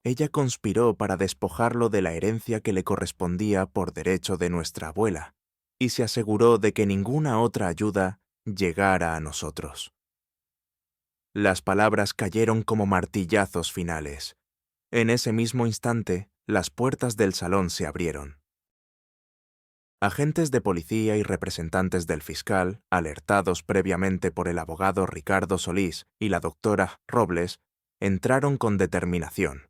Ella conspiró para despojarlo de la herencia que le correspondía por derecho de nuestra abuela, y se aseguró de que ninguna otra ayuda llegara a nosotros. Las palabras cayeron como martillazos finales. En ese mismo instante, las puertas del salón se abrieron. Agentes de policía y representantes del fiscal, alertados previamente por el abogado Ricardo Solís y la doctora Robles, entraron con determinación.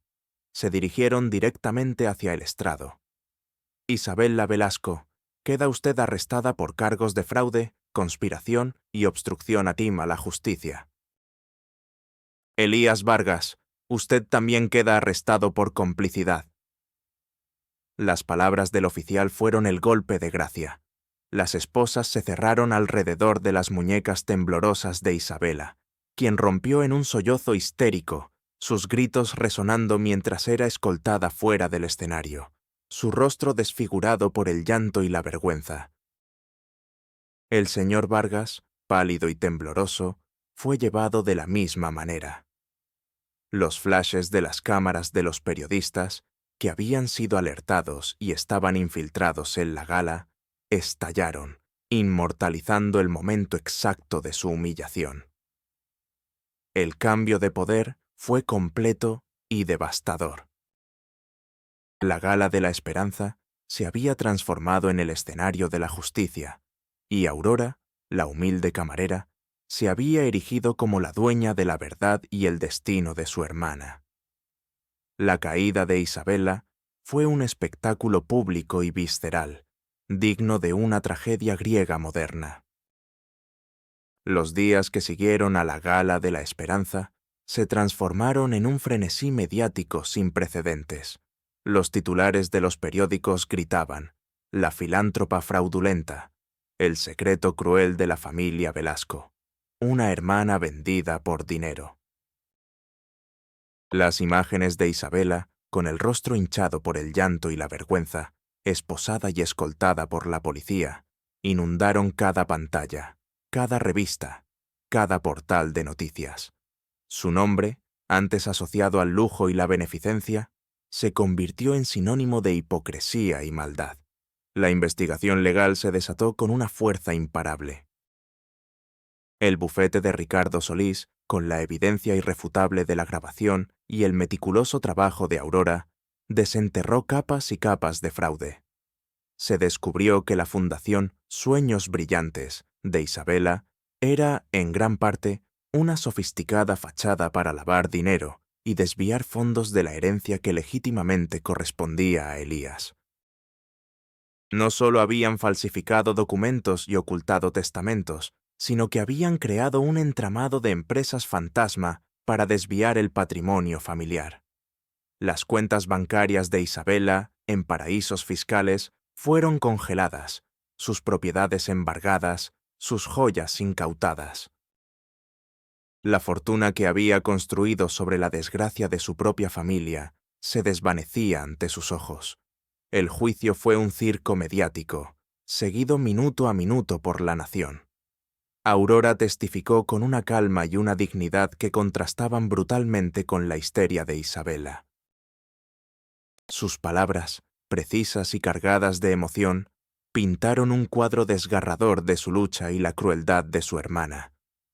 Se dirigieron directamente hacia el estrado. Isabela Velasco, queda usted arrestada por cargos de fraude, conspiración y obstrucción a la justicia. Elías Vargas, usted también queda arrestado por complicidad. Las palabras del oficial fueron el golpe de gracia. Las esposas se cerraron alrededor de las muñecas temblorosas de Isabela, quien rompió en un sollozo histérico, sus gritos resonando mientras era escoltada fuera del escenario, su rostro desfigurado por el llanto y la vergüenza. El señor Vargas, pálido y tembloroso, fue llevado de la misma manera. Los flashes de las cámaras de los periodistas, que habían sido alertados y estaban infiltrados en la gala, estallaron, inmortalizando el momento exacto de su humillación. El cambio de poder fue completo y devastador. La Gala de la Esperanza se había transformado en el escenario de la justicia, y Aurora, la humilde camarera, se había erigido como la dueña de la verdad y el destino de su hermana. La caída de Isabela fue un espectáculo público y visceral, digno de una tragedia griega moderna. Los días que siguieron a la Gala de la Esperanza se transformaron en un frenesí mediático sin precedentes. Los titulares de los periódicos gritaban: «La filántropa fraudulenta», «El secreto cruel de la familia Velasco», «Una hermana vendida por dinero». Las imágenes de Isabela, con el rostro hinchado por el llanto y la vergüenza, esposada y escoltada por la policía, inundaron cada pantalla, cada revista, cada portal de noticias. Su nombre, antes asociado al lujo y la beneficencia, se convirtió en sinónimo de hipocresía y maldad. La investigación legal se desató con una fuerza imparable. El bufete de Ricardo Solís, con la evidencia irrefutable de la grabación y el meticuloso trabajo de Aurora, desenterró capas y capas de fraude. Se descubrió que la Fundación Sueños Brillantes de Isabela era, en gran parte, una sofisticada fachada para lavar dinero y desviar fondos de la herencia que legítimamente correspondía a Elías. No solo habían falsificado documentos y ocultado testamentos, sino que habían creado un entramado de empresas fantasma para desviar el patrimonio familiar. Las cuentas bancarias de Isabela, en paraísos fiscales, fueron congeladas, sus propiedades embargadas, sus joyas incautadas. La fortuna que había construido sobre la desgracia de su propia familia se desvanecía ante sus ojos. El juicio fue un circo mediático, seguido minuto a minuto por la nación. Aurora testificó con una calma y una dignidad que contrastaban brutalmente con la histeria de Isabela. Sus palabras, precisas y cargadas de emoción, pintaron un cuadro desgarrador de su lucha y la crueldad de su hermana.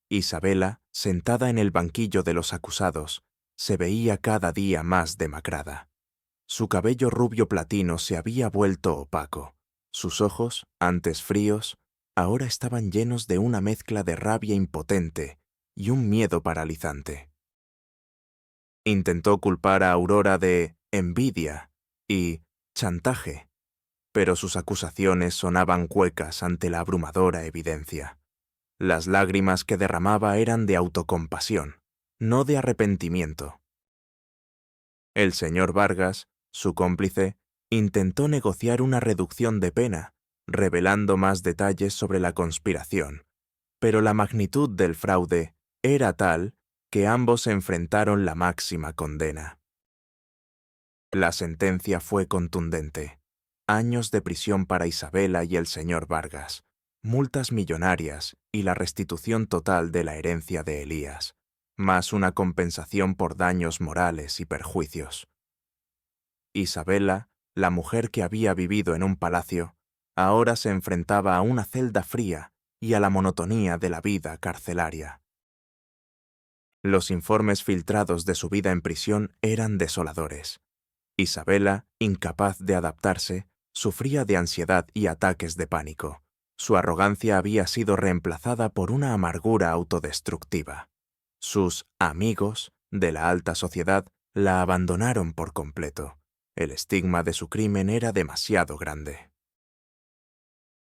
Isabela, sentada en el banquillo de los acusados, se veía cada día más demacrada. Su cabello rubio platino se había vuelto opaco. Sus ojos, antes fríos, ahora estaban llenos de una mezcla de rabia impotente y un miedo paralizante. Intentó culpar a Aurora de envidia y chantaje, pero sus acusaciones sonaban huecas ante la abrumadora evidencia. Las lágrimas que derramaba eran de autocompasión, no de arrepentimiento. El señor Vargas, su cómplice, intentó negociar una reducción de pena, revelando más detalles sobre la conspiración, pero la magnitud del fraude era tal que ambos enfrentaron la máxima condena. La sentencia fue contundente: años de prisión para Isabela y el señor Vargas, multas millonarias y la restitución total de la herencia de Elías, más una compensación por daños morales y perjuicios. Isabela, la mujer que había vivido en un palacio, ahora se enfrentaba a una celda fría y a la monotonía de la vida carcelaria. Los informes filtrados de su vida en prisión eran desoladores. Isabela, incapaz de adaptarse, sufría de ansiedad y ataques de pánico. Su arrogancia había sido reemplazada por una amargura autodestructiva. Sus amigos de la alta sociedad la abandonaron por completo. El estigma de su crimen era demasiado grande.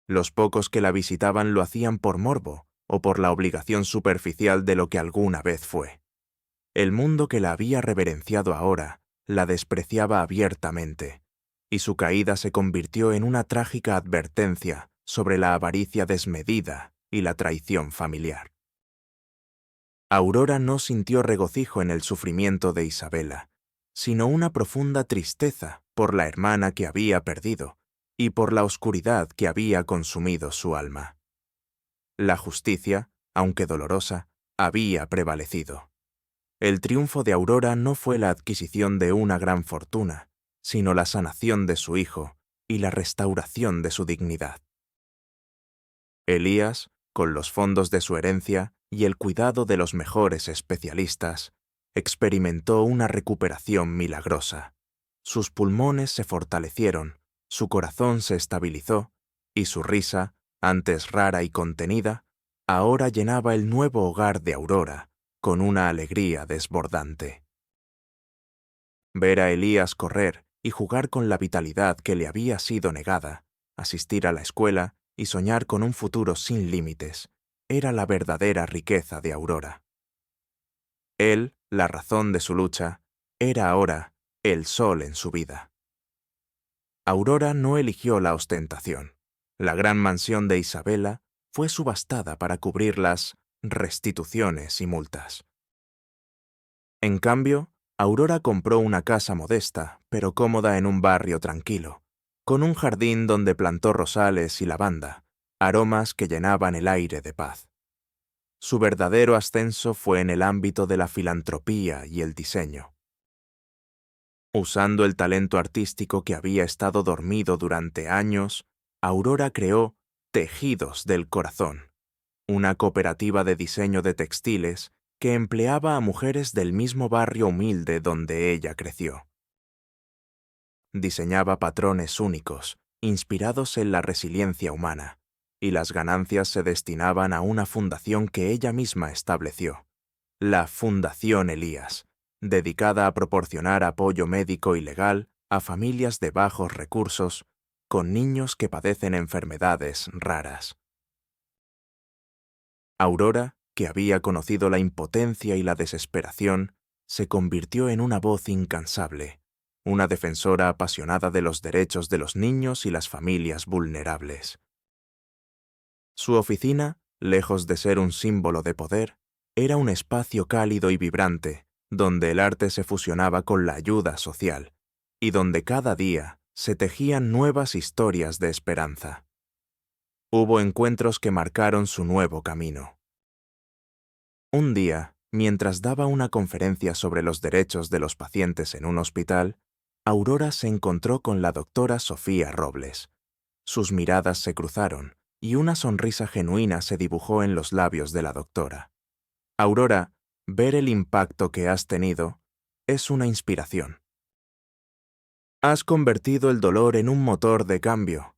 Los pocos que la visitaban lo hacían por morbo o por la obligación superficial de lo que alguna vez fue. El mundo que la había reverenciado ahora la despreciaba abiertamente, y su caída se convirtió en una trágica advertencia sobre la avaricia desmedida y la traición familiar. Aurora no sintió regocijo en el sufrimiento de Isabela, sino una profunda tristeza por la hermana que había perdido y por la oscuridad que había consumido su alma. La justicia, aunque dolorosa, había prevalecido. El triunfo de Aurora no fue la adquisición de una gran fortuna, sino la sanación de su hijo y la restauración de su dignidad. Elías, con los fondos de su herencia y el cuidado de los mejores especialistas, experimentó una recuperación milagrosa. Sus pulmones se fortalecieron, su corazón se estabilizó y su risa, antes rara y contenida, ahora llenaba el nuevo hogar de Aurora con una alegría desbordante. Ver a Elías correr y jugar con la vitalidad que le había sido negada, asistir a la escuela y soñar con un futuro sin límites, era la verdadera riqueza de Aurora. Él, la razón de su lucha, era ahora el sol en su vida. Aurora no eligió la ostentación. La gran mansión de Isabela fue subastada para cubrir las restituciones y multas. En cambio, Aurora compró una casa modesta, pero cómoda en un barrio tranquilo, con un jardín donde plantó rosales y lavanda, aromas que llenaban el aire de paz. Su verdadero ascenso fue en el ámbito de la filantropía y el diseño. Usando el talento artístico que había estado dormido durante años, Aurora creó Tejidos del Corazón, una cooperativa de diseño de textiles que empleaba a mujeres del mismo barrio humilde donde ella creció. Diseñaba patrones únicos, inspirados en la resiliencia humana, y las ganancias se destinaban a una fundación que ella misma estableció, la Fundación Elías, dedicada a proporcionar apoyo médico y legal a familias de bajos recursos, con niños que padecen enfermedades raras. Aurora, que había conocido la impotencia y la desesperación, se convirtió en una voz incansable, una defensora apasionada de los derechos de los niños y las familias vulnerables. Su oficina, lejos de ser un símbolo de poder, era un espacio cálido y vibrante, donde el arte se fusionaba con la ayuda social, y donde cada día se tejían nuevas historias de esperanza. Hubo encuentros que marcaron su nuevo camino. Un día, mientras daba una conferencia sobre los derechos de los pacientes en un hospital, Aurora se encontró con la doctora Sofía Robles. Sus miradas se cruzaron, y una sonrisa genuina se dibujó en los labios de la doctora. Aurora, ver el impacto que has tenido es una inspiración. Has convertido el dolor en un motor de cambio,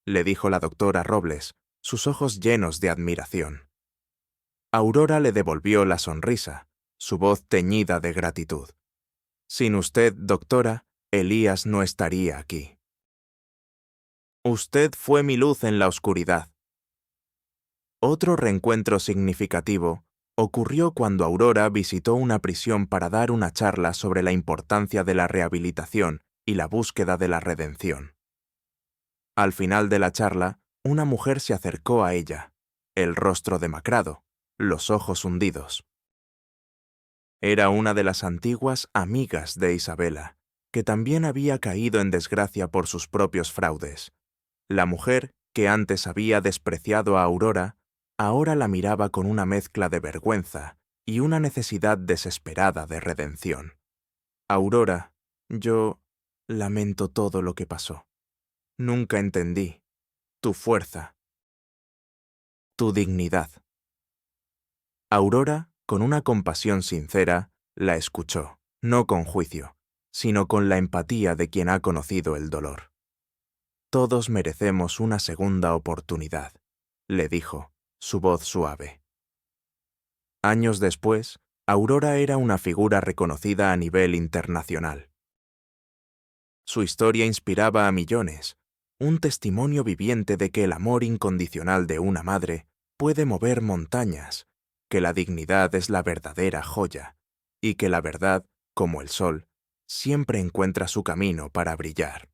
le dijo la doctora Robles, sus ojos llenos de admiración. Aurora le devolvió la sonrisa, su voz teñida de gratitud. Sin usted, doctora, Elías no estaría aquí. Usted fue mi luz en la oscuridad. Otro reencuentro significativo ocurrió cuando Aurora visitó una prisión para dar una charla sobre la importancia de la rehabilitación y la búsqueda de la redención. Al final de la charla, una mujer se acercó a ella, el rostro demacrado, los ojos hundidos. Era una de las antiguas amigas de Isabela, que también había caído en desgracia por sus propios fraudes. La mujer, que antes había despreciado a Aurora, ahora la miraba con una mezcla de vergüenza y una necesidad desesperada de redención. Aurora, yo lamento todo lo que pasó. Nunca entendí tu fuerza, tu dignidad. Aurora, con una compasión sincera, la escuchó, no con juicio, sino con la empatía de quien ha conocido el dolor. Todos merecemos una segunda oportunidad, le dijo, su voz suave. Años después, Aurora era una figura reconocida a nivel internacional. Su historia inspiraba a millones, un testimonio viviente de que el amor incondicional de una madre puede mover montañas, que la dignidad es la verdadera joya, y que la verdad, como el sol, siempre encuentra su camino para brillar.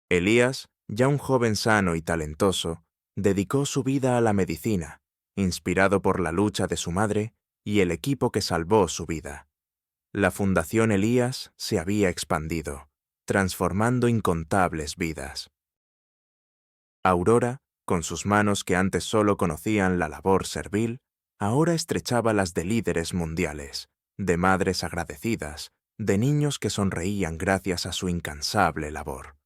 Elías, ya un joven sano y talentoso, dedicó su vida a la medicina, inspirado por la lucha de su madre y el equipo que salvó su vida. La Fundación Elías se había expandido, transformando incontables vidas. Aurora, con sus manos que antes solo conocían la labor servil, ahora estrechaba las de líderes mundiales, de madres agradecidas, de niños que sonreían gracias a su incansable labor.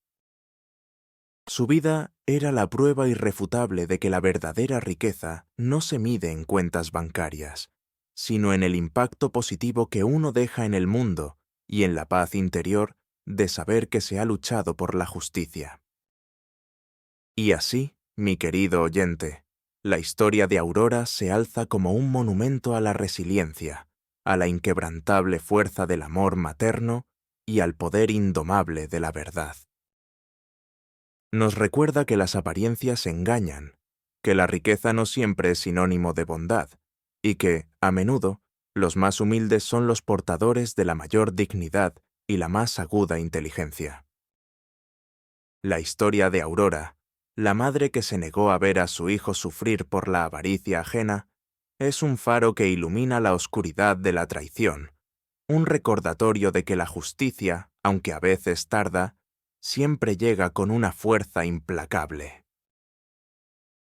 Su vida era la prueba irrefutable de que la verdadera riqueza no se mide en cuentas bancarias, sino en el impacto positivo que uno deja en el mundo y en la paz interior de saber que se ha luchado por la justicia. Y así, mi querido oyente, la historia de Aurora se alza como un monumento a la resiliencia, a la inquebrantable fuerza del amor materno y al poder indomable de la verdad. Nos recuerda que las apariencias engañan, que la riqueza no siempre es sinónimo de bondad, y que, a menudo, los más humildes son los portadores de la mayor dignidad y la más aguda inteligencia. La historia de Aurora, la madre que se negó a ver a su hijo sufrir por la avaricia ajena, es un faro que ilumina la oscuridad de la traición, un recordatorio de que la justicia, aunque a veces tarda, siempre llega con una fuerza implacable.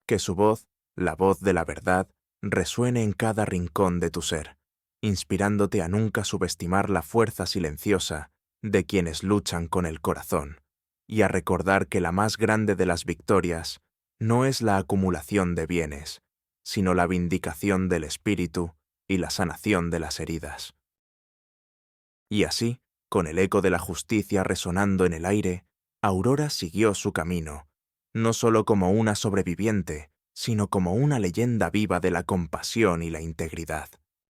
Que su voz, la voz de la verdad, resuene en cada rincón de tu ser, inspirándote a nunca subestimar la fuerza silenciosa de quienes luchan con el corazón, y a recordar que la más grande de las victorias no es la acumulación de bienes, sino la vindicación del espíritu y la sanación de las heridas. Y así, con el eco de la justicia resonando en el aire, Aurora siguió su camino, no solo como una sobreviviente, sino como una leyenda viva de la compasión y la integridad.